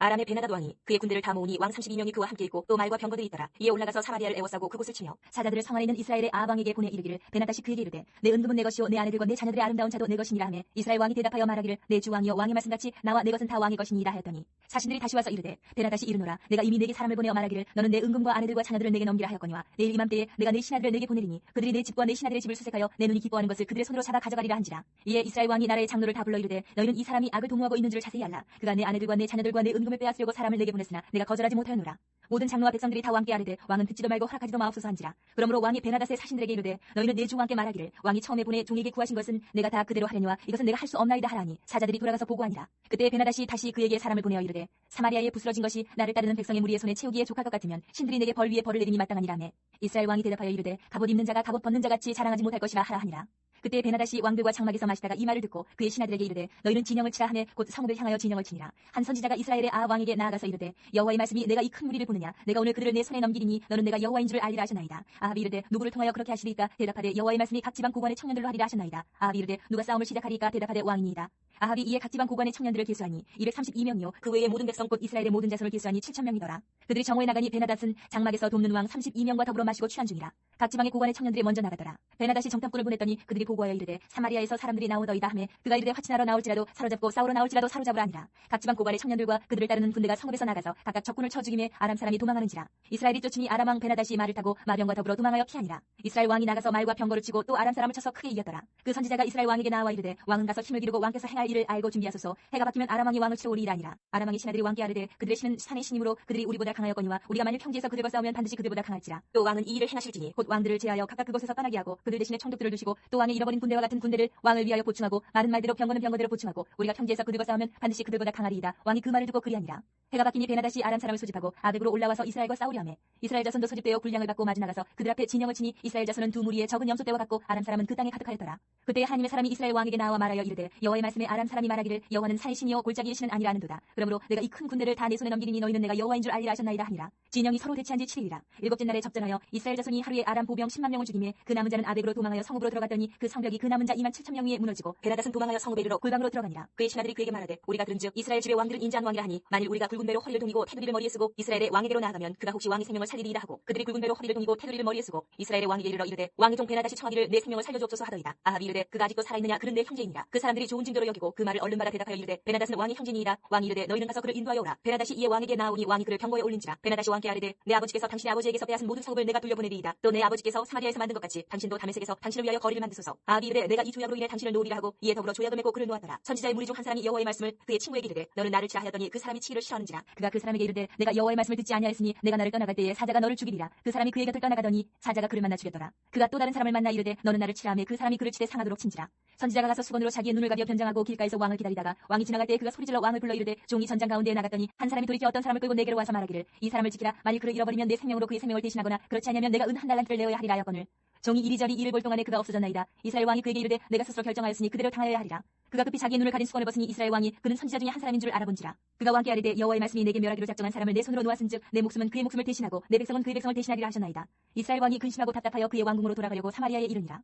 아람의 베나닷 왕이 그의 군대를 다 모으니 왕 32명이 그와 함께 있고 또 말과 병거들이 있더라. 이에 올라가서 사마리아를 에워싸고 그곳을 치며 사자들을 성 안에 있는 이스라엘의 아합 왕에게 보내 이르기를 베나닷이 그에게 이르되 내 은금은 내 것이요 내 아내들과 내 자녀들의 아름다운 차도 내 것이니라 하매 이스라엘 왕이 대답하여 말하기를 내 주 왕이여 왕의 말씀같이 나와 내 것은 다 왕의 것이니이다 하였더니 사신들이 다시 와서 이르되 베나닷이 이르노라 내가 이미 내게 사람을 보내어 말하기를 너는 내 은금과 아내들과 자녀들을 내게 넘기라 하였거니와 내일 이맘때에 내가 내 신하들을 내게 보내리니 그들이 내 집과 내 신하들의 집을 수색하여 내 눈이 기뻐하는 것을 그들의 손으로 잡아 가져가리라 한지라. 이에 이스라엘 왕이 나라의 장로를 다 불러 이르되 너희는 이 사람이 악을 도모하고 있는 줄 자세히 알라. 그가 내 아내들과 내 자녀들과 내 은금을 빼앗으려고 사람을 내게 보냈으나 내가 거절하지 못하였노라. 모든 장로와 백성들이 다 왕께 아뢰되 왕은 듣지도 말고 허락하지도 마옵소서 한지라. 그러므로 왕이 베나닷의 사신들에게 이르되 너희는 내 주 왕께 말하기를 왕이 처음에 보내 종에게 구하신 것은 내가 다 그대로 하려니와 이것은 내가 할 수 없나이다 하라니 사자들이 돌아가서 보고하니라. 그때 베나닷이 다시 그에게 사람을 보내어 이르되 사마리아에 부스러진 것이 나를 따르는 백성의 무리의 손에 채우기에 족할 것 같으면 신들이 내게 벌 위에 벌을 내리니 마땅하니라매 이스라엘 왕이 대답하여 이르되 갑옷 입는 자가 갑옷 벗는 자같이 자랑하지 못할 것이라 하라 하니라. 그때 베나닷이 왕들과 장막에서 마시다가 이 말을 듣고 그의 신하들에게 이르되 너희는 진영을 치라 하매 곧 성읍을 향하여 진영을 치니라. 한 선지자가 이스라엘의 아합 왕에게 나아가서 이르되 여호와의 말씀이 내가 이 큰 무리를 보느냐 내가 오늘 그들을 내 손에 넘기리니 너는 내가 여호와인 줄 알리라 하셨나이다. 아합이 이르되 누구를 통하여 그렇게 하시리까 대답하되 여호와의 말씀이 각 지방 고관의 청년들로 하리라 하셨나이다. 아합이 이르되 누가 싸움을 시작하리까 대답하되 왕이니이다. 아합이 이에 각 지방 고관의 청년들을 계수하니 232명이요 그 외의 모든 백성 곧 이스라엘의 모든 자손을 계수하니 7,000명이더라. 그들이 정오에 나가니 베나닷은 장막에서 돕는 왕 32명과 더불어 마시고 취한 중이라. 각 지방의 고관의 청년들이 먼저 나가더라. 베나닷이 정탐꾼을 보냈더니 그들이 보고하여 이르되 사마리아에서 사람들이 나오더이다 하매 그가 이르되 화친하러 나올지라도 사로잡고 싸우러 나올지라도 사로잡으라 하니라. 각 지방 고관의 청년들과 그들을 따르는 군대가 성읍에서 나가서 각각 적군을 쳐 죽이매 아람 사람이 도망하는지라. 이스라엘이 쫓으니 아람 왕 베나닷이 말을 타고 마병과 더불어 도망하여 피하니라. 이스라엘 왕이 나가서 말과 병거를 치고 또 아람 사람을 쳐서 크게 이겼더라. 그 선지자가 이스라엘 왕에게 나와 이르되 왕은 가서 힘을 기르고 왕께서 행할 일을 알고 준비하소서. 해가 바뀌면 아람 왕이 왕을 치러 오리이라 하니라. 아람 왕의 신하들이 왕께 아뢰되 그들의 신은 산의 신이므로 그들이 우리보다 강하였거니와 우리가 만일 평지에서 그들과 싸우면 반드시 그들보다 강할지라. 또 왕은 이 일을 행하실지니 곧 왕들을 제하여 각각 그곳에서 떠나게 하고 그들 대신에 총독들을 두시고 또 왕의 잃어버린 군대와 같은 군대를 왕을 위하여 보충하고 마른 말대로 병거는 병거대로 보충하고 우리가 평지에서 그들과 싸우면 반드시 그들보다 강하리이다. 왕이 그 말을 듣고 그리하니라. 해가 바뀌니 베나닷이 아람 사람을 소집하고 아벡으로 올라와서 이스라엘과 싸우려 하매 이스라엘 자손도 소집되어 군량을 받고 마주 나가서 그들 앞에 진영을 치니 이스라엘 자손은 두 무리의 적은 염소 떼와 같고 아람 사람은 그 땅에 가득하였더라. 그때 하나님의 사람이 이스라엘 왕에게 나와 말하여 이르되 여호와의 말씀에 아람 사람이 말하기를 여호와는 산의 신이요 골짜기의 신은 아니라 하는도다. 그러므로 내가 이 큰 군대를 다 내 손에 넘기리니 너희는 내가 여호와인 줄 알리라 하셨나이다 하니라. 진영이 서로 대치한 지 7일이라. 일곱째 날에 접전하여 이스라엘 자손이 하루에 아람 보병 10만 명을 죽이매 그 남은 자는 아벡으로 도망하여 성읍으로 들어갔더니 그 성벽이 그 남은 자 2만 7천 명 위에 무너지고 베나닷은 도망하여 성읍에 이르러 골방으로 들어가니라. 그의 신하들이 그에게 말하되 우리가 들은즉 이스라엘 집의 왕들은 인자한 왕이라 하니 만일 우리가 굵은 배로 허리를 동이고 테두리를 머리에 쓰고 이스라엘의 왕에게로 나아가면 그가 혹시 왕의 생명을 살리리이다 하고 그들이 굵은 배로 허리를 동이고 테두리를 머리에 쓰고 이스라엘의 왕에게 이르러 이르되 왕의 종 베나닷이 청하기를 내 생명을 살려주옵소서 하더이다. 아합이 이르되 그가 아직도 살아있느냐 그는 내 형제이니라. 그 사람들이 좋은 징조로 여기고 그 말을 얼른 받아 대답하여 이르되 베나닷은 왕의 형제니이다. 왕이 이르되 너희는 가서 그를 인도하여 오라. 베나닷이 이에 왕에게 나아오니 왕이 그를 병거에 올린지라. 베나닷이 왕께 아뢰되 내 아버지께서 당신의 아버지에게서 빼앗은 모든 성읍을 내가 돌려보내리이다. 또 내 아버지께서 사마리아에서 만든 것 같이 당신도 다메섹에서 당신을 위하여 거리를 만드소서. 아합이 이르되 내가 이 조약으로 인해 당신을 놓으리라 하고 이에 더불어 조약을 맺고 그를 놓았더라. 선지자의 무리 중 한 사람이 여호와의 말씀을 그의 친구에게 이르되 너는 나를 치라 하였더니 그 사람이 치기를 싫어하는지라. 그가 그 사람에게 이르되 내가 여호와의 말씀을 듣지 아니하였으니 내가 나를 떠나갈 때에 사자가 너를 죽이리라. 그 사람이 그의 곁을 떠나가더니 사자가 그를 만나 죽였더라. 그가 또 다른 사람을 만나 이르되 너는 나를 치라 하매 그 사람이 그를 치되 상하도록 친지라. 선지자가 가서 수건으로 자기의 눈을 가려 변장하고 길가에서 왕을 기다리다가 왕이 지나갈 때에 그가 소리질러 왕을 불러 이르되 종이 전장 가운데에 나갔더니 한 사람이 돌이켜 어떤 사람을 끌고 내게로 와서 말하기를 이 사람을 지키라. 만일 그를 잃어버리면 내 생명으로 그의 생명을 대신하거나 그렇지 아니하면 내가 은 한 달란트를 내어야 하리라 하였거늘 종이 이리저리 이를 볼 동안에 그가 없어졌나이다. 이스라엘 왕이 그에게 이르되 내가 스스로 결정하였으니 그대로 당하여야 하리라. 그가 급히 자기의 눈을 가린 수건을 벗으니 이스라엘 왕이 그는 선지자 중에 한 사람인 줄 알아본지라. 그가 왕께 아뢰되 여호와의 말씀이 내게 멸하기로 작정한 사람을 내 손으로 놓았은즉 내 목숨은 그의 목숨을 대신하고 내 백성은 그의 백성을 대신하리라 하셨나이다. 이스라엘 왕이 근심하고 답답하여 그의 왕궁으로 돌아가려고 사마리아에 이르니라.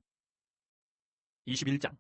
21장.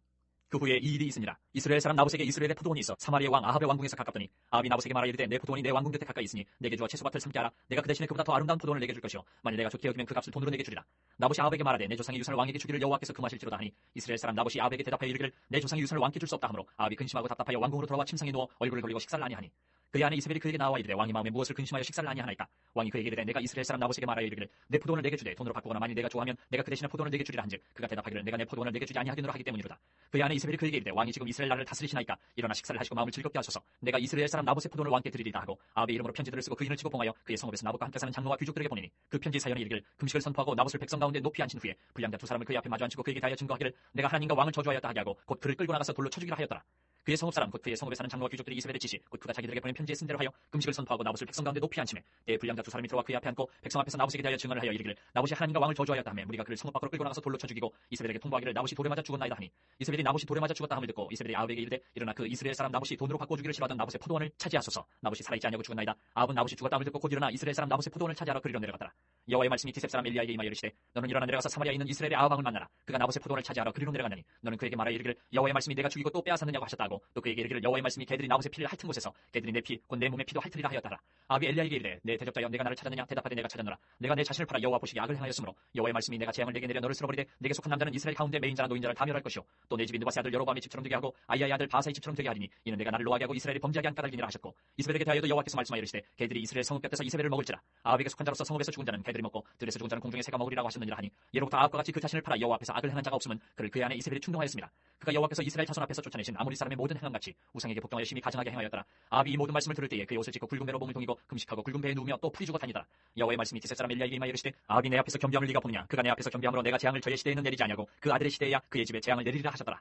그 후에 이 일이 있으니라. 이스라엘 사람 나봇에게 이스라엘의 포도원이 있어 사마리아 왕 아합의 왕궁에서 가깝더니 아합이 나봇에게 말하 이르되 내 포도원이 내 왕궁 곁에 가까이 있으니 내게 주어 채소밭을 삼게 하라. 내가 그 대신에 그보다 더 아름다운 포도원을 내게 줄 것이요 만일 내가 좋게 여기면 그 값을 돈으로 내게 주리라. 나봇이 아합에게 말하되 내 조상의 유산을 왕에게 주기를 여호와께서 금하실지로다 하니 이스라엘 사람 나봇이 아합에게 대답하여 이르기를 내 조상의 유산을 왕께 줄 수 없다 하므로 아합이 근심하고 답답하여 왕궁으로 돌아와 침상에 누워 얼굴을 돌리고 식사를 아니하니 그의 아내 이세벨이 그에게 나와 이르되 왕이 마음에 무엇을 근심하여 식사를 아니하나이까. 왕이 그에게 이르되 내가 이스라엘 사람 나봇에게 말하여 이르기를 내 포도원을 내게 주되 돈으로 바꾸거나 만일 내가 좋아하면 내가 그 대신에 포도원을 내게 주리라 한즉 그가 대답하기를 내가 내 포도원을 내게 주지 아니하기노라 하기 때문이로다. 그의 아내 이세벨이 그에게 이르되 왕이 지금 이스라엘 나라를 다스리시나이까. 일어나 식사를 하시고 마음을 즐겁게 하소서. 내가 이스라엘 사람 나봇의 포도원을 왕께 드리리다 하고 아합의 이름으로 편지들을 쓰고 그 인을 치고 봉하여 그의 성읍에서 나봇과 함께 사는 장로와 귀족들에게 보내니 그 편지 사연이 이르기를 금식을 선포하고 나봇을 백성 가운데 높이 앉힌 후에 불량자 두 사람을 그의 앞에 마주 앉히고 그에게 대하여 증거하기를 내가 하나님과 왕을 저주하였다 하게 하고 곧 그를 끌고 나가서 돌로 쳐주기로 하였더라. 그의 성읍 사람 곧 그의 성읍에 사는 장로와 귀족들이 이세벨의 지시 곧 그가 자기들에게 보낸 편지에 쓴 대로 하여 금식을 선포하고 나봇을 백성 가운데 높이 앉히매 때에 불량자 두 사람이 들어와 그의 앞에 앉고 백성 앞에서 나봇에게 대하여 증언을 하여 이르기를 나봇이 하나님과 왕을 저주하였다 하며 무리가 그를 성읍 밖으로 끌고 나가서 돌로 쳐 죽이고 이세벨에게 통보하기를 나봇이 돌에 맞아 죽었나이다 하니 이세벨이 나봇이 돌에 맞아 죽었다 함을 듣고 이세벨이 아합에게 이르되 일어나 그 이스라엘 사람 나봇이 돈으로 바꿔주기를 싫어하던 나봇의 포도원을 차지하소서. 나봇이 살아있지 아니하고 죽었나이다. 아합은 나봇이 죽었다 함을 듣고 곧 일어나 이스라엘 사람 나봇의 포도원을 차지하러 그리로 내려갔더라. 여호와의 말씀이 디셉 사람 엘리야에게 임하여 이르시되 너는 일어나 내려가서 사마리아에 있는 이스라엘의 아합 왕을 만나라. 그가 나봇의 포도원을 차지하러 그리로 내려갔느니 너는 그에게 말하여 이르기를 여호와의 말씀이 내가 죽이고 또 빼앗았느냐고 하셨다고 또 그에게 이르기를 여호와의 말씀이 개들이 나봇의 피를 핥은 곳에서 개들이 내 피 곧 내 몸의 피도 핥으리라 하였다라. 아합이 엘리야에게 이르되 내 대적자여 내가 나를 찾았느냐 대답하되 내가 찾았노라. 내가 내 자신을 팔아 여호와 보시기 악을 행하였으므로 여호와의 말씀이 내가 재앙을 내게 내려 너를 쓸어버리되 내게 속한 남자는 이스라엘 가운데 메인자나 노인자를 다 멸할 것이요 또 내 집이 느바세 아들 여로보암의 집처럼 되게 하고 아이야의 아들 바사의 집처럼 되게 하리니 이는 내가 나를 노하게 하고 이스라엘이 범죄하게 한 까닭이니라 하셨고 이스라엘에게 대하여도 여호와께서 말씀하여 이르시되 개들이 이스라엘 성읍 곁에서 이세벨을 먹을지라. 아합에게 속한 자로서 성읍에서 죽은 자는 개들이 먹고 들에서 죽은 자는 공중의 새가 먹으리라고 하셨느니라 하니 예로부터 아합과 같이 그 자신을 팔아 여호와 앞에서 악을 행한 자가 없으면 그를 그의 아내 이세벨이 충동하였습니다. 그가 여호와께서 이스라엘 자손 앞에서 쫓아내신 아모리 사람의 모든 행함같이 우상에게 복종하여 심히 가증하게 행하였더라. 아합이 이 모든 말씀을 들을 때에 그의 옷을 찢고 굵은 배로 몸을 동이고 금식하고 굵은 배에 누우며 또 풀이 죽어 다니더라. 여호와의 말씀이 디셉 사람 엘리야에게 임하여 이르시되 아합이 내 앞에서 겸비함을 네가 보느냐. 그가 내 앞에서 겸비함으로 내가 재앙을 저의 시대에는 내리지 아니하고 그 아들의 시대에야 그의 집에 재앙을 내리리라 하셨더라.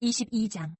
22장.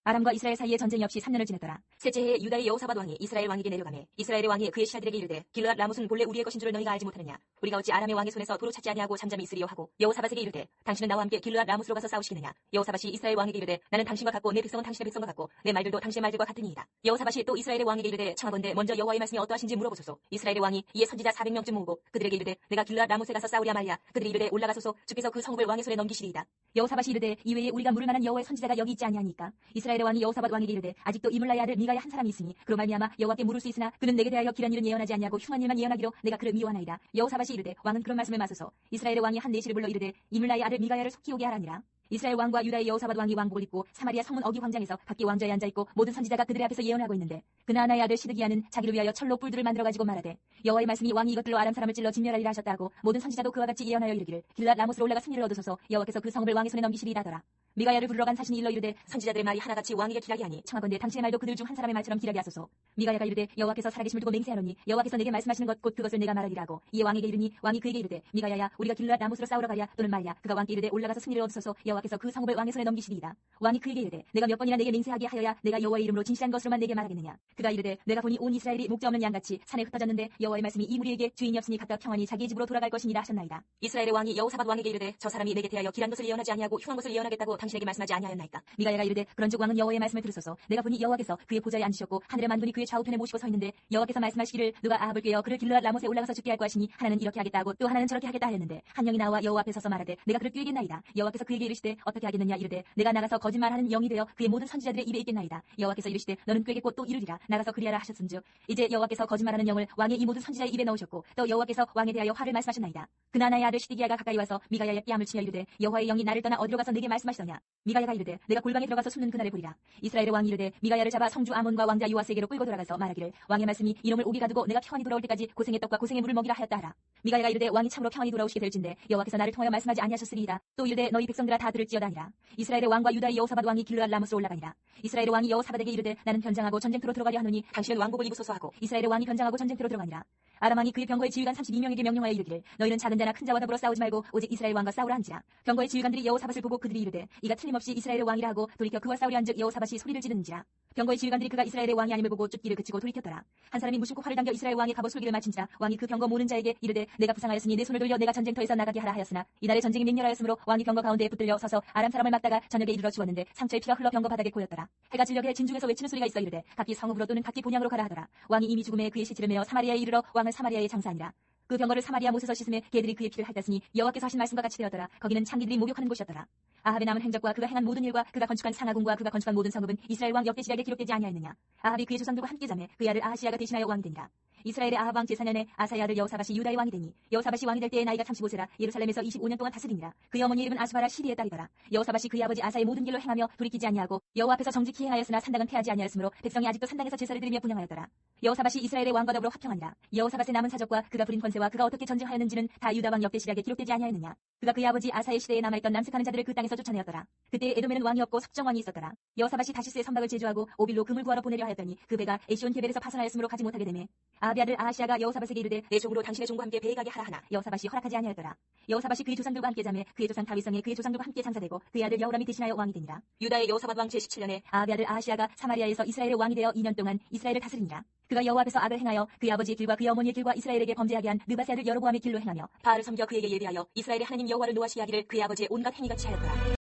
아람과 이스라엘 사이에 전쟁이 없이 3년을 지냈더라. 셋째 해에 유다의 여호사밧 왕이 이스라엘 왕에게 내려가매 이스라엘의 왕이 그의 시아들에게 이르되 길르앗 라못은 본래 우리의 것인 줄을 너희가 알지 못하느냐. 우리가 어찌 아람의 왕의 손에서 도로 찾지 아니하고 잠잠히 있으리요 하고 여호사밧에게 이르되 당신은 나와 함께 길르앗 라못으로 가서 싸우시겠느냐. 여호사밧이 이스라엘 왕에게 이르되 나는 당신과 같고 내 백성은 당신의 백성과 같고 내 말들도 당신의 말들과 같으니이다. 여호사밧이 또 이스라엘의 왕에게 이르되 청하건대 먼저 여호와의 말씀이 어떠하신지 물어보소서. 이스라엘의 왕이 이에 선지자 400명쯤 모으고 그들에게 이르되 내가 길르앗 라못에 가서 싸우랴 말랴. 그들이 이르되 올라가소서. 주께서 그 성읍을 왕의 손에 넘기시리이다. 여호사밧이 이르되 이외에 우리가 물을 만한 여호와의 선지자가 여기 있지 아니하니까. 이스라엘의 왕이 여호사밧 왕에게 이르되 아직도 이물라의 아들 미가야 한 사람이 있으니 그로 말미암아 여호와께 물을 수 있으나 그는 내게 대하여 길한 일은 예언하지 아니하고 흉한 일만 예언하기로 내가 그를 미워하나이다. 여호사밧이 이르되 왕은 그런 말씀을 마소서. 이스라엘의 왕이 한 내시를 불러 이르되 이물라의 아들 미가야를 속히 오게 하라니라. 이스라엘 왕과 유다의 여호사밧 왕이 왕복을 입고 사마리아 성문 어기 광장에서 각기 왕좌에 앉아있고 모든 선지자가 그들의 앞에서 예언을 하고 있는데 그나아나의 아들 시드기야는 자기를 위하여 철로 뿔들을 만들어가지고 말하되 여호와의 말씀이 왕이 이것들로 아람 사람을 찔러 진멸하리라 하셨다고 모든 선지자도 그와 같이 예언하여 이르기를 길랏 라못으로 올라가 승리를 얻으소서. 여호와께서 그 성읍을 왕의 손에 넘기시리이다 하더라. 미가야를 부르러 간 사신이 일러 이르되 선지자들의 말이 하나같이 왕에게 기라게 하니 청하건대 당신의 말도 그들 중 한 사람의 말처럼 기라게 하소서. 미가야가 이르되 여호와께서 살아계심을 두고 맹세하노니 여호와께서 내게 말씀하시는 것 곧 그것을 내가 말하리라 하고 이에 왕에게 이르니 왕이 그에게 이르되 미가야야 우리가 길랏 라못으로 싸우러 가랴 또는 말랴. 그가 왕께 이르되 올라가서 승리를 얻으소서. 여호와께서 그 성읍을 왕의 손에 넘기시리이다. 왕이 그에게 이르되 내가 몇 번이나 내게 맹세하게 하여야 내가 여호와의 이름으로 진실한 것으로만 내게 말하겠느냐. 그가 이르되 내가 보니 온 이스라엘이 목자 없는 양같이 산에 흩어졌는데 여호와의 말씀이 이 무리에게 주인이 없으니 각각 평안히 자기의 집으로 돌아갈 것이니라 하셨나이다. 이스라엘의 왕이 여호사밧 왕에게 이르되 저 사람이 내게 대하여 길한 것을 예언하지 아니하고 흉한 것을 예언하겠다고 당신에게 말씀하지 아니하였나이까. 미가야가 이르되 그런즉 왕은 여호와의 말씀을 들으소서. 내가 보니 여호와께서 그의 보좌에 앉으셨고 하늘의 만군이 그의 좌우편에 모시고 서 있는데 여호와께서 말씀하시기를 누가 아합을 꾀어 그를 길르앗 라못에 올라가서 죽게 할 것이니 하나는 이렇게 하겠다 하고 또 하나는 저렇게 하겠다 하였는데 한 영이 나와 여호와 앞에 서서 말하되 내가 그를 꾀겠나이다. 여호와께서 그에게 이르시되 어떻게 하겠느냐. 이르되 내가 나가서 거짓말하는 영이 되어 그의 모든 선지자들의 입에 있겠나이다. 여호와께서 이르시되 너는 꾀겠고 또 이르리라. 나가서 그리하라 하셨은즉 이제 여호와께서 거짓말하는 영을 왕의 이 모든 선지자의 입에 넣으셨고 또 여호와께서 왕에 대하여 화를 말씀하셨나이다. 그나나의 아들 시드기야가 가까이 와서 미가야의 뺨을 치며 이르되 여호와의 영이 나를 떠나 어디로 가서 내게 말씀하시더냐. 미가야가 이르되 내가 골방에 들어가서 숨는 그날을 보리라. 이스라엘의 왕이 이르되 미가야를 잡아 성주 아몬과 왕자 요아스에게로 끌고 돌아가서 말하기를 왕의 말씀이 이놈을 오게 가두고 내가 평안히 돌아올 때까지 고생의 떡과 고생의 물을 먹이라 하였다 하라. 미가야가 이르되 왕이 참으로 평안히 돌아오시게 될진데 여호와께서 나를 통하여 말씀하지 아니하셨으리이다. 또 이르되 너희 백성들아 다 들을지어다 하니라. 이스라엘의 왕과 유다의 여호사밧 왕이 길르앗 라못으로 올라가니라. 이스라엘의 왕이 여호사밧에게 이르되 나는 변장하고 전쟁터로 들어가려 하노니 당신은 왕복을 입으소서 하고 이스라엘의 왕이 변장하고 전쟁터로 들어가니라. 아람 왕이 그의 병거의 지휘관 32명에게 명령하여 이르기를 너희는 작은 자나 큰 자와 더불어 싸우지 말고 오직 이스라엘 왕과 싸우라 한지라. 병거의 지휘관들이 여호사밧을 보고 그들이 이르되 이가 틀림없이 이스라엘의 왕이라 하고 돌이켜 그와 싸우려 한즉 여호사밧이 소리를 지르는지라. 병거의 지휘관들이 그가 이스라엘의 왕이 아님을 보고 쫓기를 그치고 돌이켰더라. 한 사람이 무심코 활을 당겨 이스라엘 왕의 갑옷 솔기를 맞힌지라. 왕이 그 병거 모는 자에게 이르되 내가 부상하였으니 내 손을 돌려 내가 전쟁터에서 나가게 하라 하였으나 이날의 전쟁이 맹렬하였으므로 왕이 병거 가운데에 붙들려 서서 아람 사람을 막다가 저녁에 이르러 죽었는데 상처의 피가 흘러 병거 바닥에 고였더라. 해가 질녘에 진중에서 외치는 소리가 있어 이르되 각기 성읍으로 또는 각기 본향으로 가라 하더라. 왕이 이미 죽음에 그의 시체를 메어 사마리아에 이르러 왕을 사마리아에 장사하니라. 그 병거를 사마리아 못에서 씻음에 개들이 그의 피를 핥았으니 여호와께서 하신 말씀과 같이 되었더라. 거기는 창기들이 목욕하는 곳이었더라. 아합의 남은 행적과 그가 행한 모든 일과 그가 건축한 상하궁과 그가 건축한 모든 성읍은 이스라엘 왕 역대시락에 기록되지 아니하였느냐. 아합이 그의 조상들과 함께 자매 그의 아들 아하시야가 대신하여 왕이 되니라. 이스라엘의 아합 왕 제4년에 아사의 아들 여호사밧이 유다의 왕이 되니 여호사밧이 왕이 될 때의 나이가 35세라 예루살렘에서 25년 동안 다스리니라. 그의 어머니 이름은 아수바라 시리의 딸이더라. 여호사밧이 그의 아버지 아사의 모든 길로 행하며 돌이키지 아니하고 여호와 앞에서 정직히 행하였으나 산당은 패하지 아니하였으므로 백성이 아직도 산당에서 제사를 드리며 분향하였더라. 여호사밧이 이스라엘의 왕과 더불어 화평하니라. 여호사밧의 남은 사적과 그가 부린 권세와 그가 어떻게 전쟁하였는지는 다 유다 왕 역대시락에 기록되지 아니하였느냐. 그가 그의 아버지 아사의 시대에 남아있던 남색하는 자들을 그 땅에서 쫓아내었더라. 그때 에돔에는 왕이 없고 석정왕이 있었더라. 여호사밧이 다시스의 선박을 제주하고 오빌로 금을 구하러 보내려 하였더니 그 배가 에시온 게벨에서 파산하였으므로 가지 못하게 되매 아비 아들 아하시아가 여호사밧에게 이르되 내 종으로 당신의 종과 함께 배에 가게 하라 하나 여호사밧이 허락하지 아니하였더라. 여호사밧이 그의 조상들과 함께 자매 그의 조상 다윗성에 그의 조상들과 함께 장사되고 그의 아들 여호람이 대신하여 왕이 되니라. 유다의 여호사밧 왕 제17년에 아비 아들 아하시아가 사마리아에서 이스라엘의 왕이 되어 2년 동안 이스라엘을 다스리니라. 그가 여호와 앞에서 악을 행하여 그의 아버지의 길과 그의 어머니의 길과 이스라엘에게 범죄하게 한 느바세아를 여로보암의 길로 행하며 바알을 섬겨 그에게 예비하여 이스라엘의 하나님 여호와를 노하시게 하기를 그의 아버지의 온갖 행위같이 하였더라.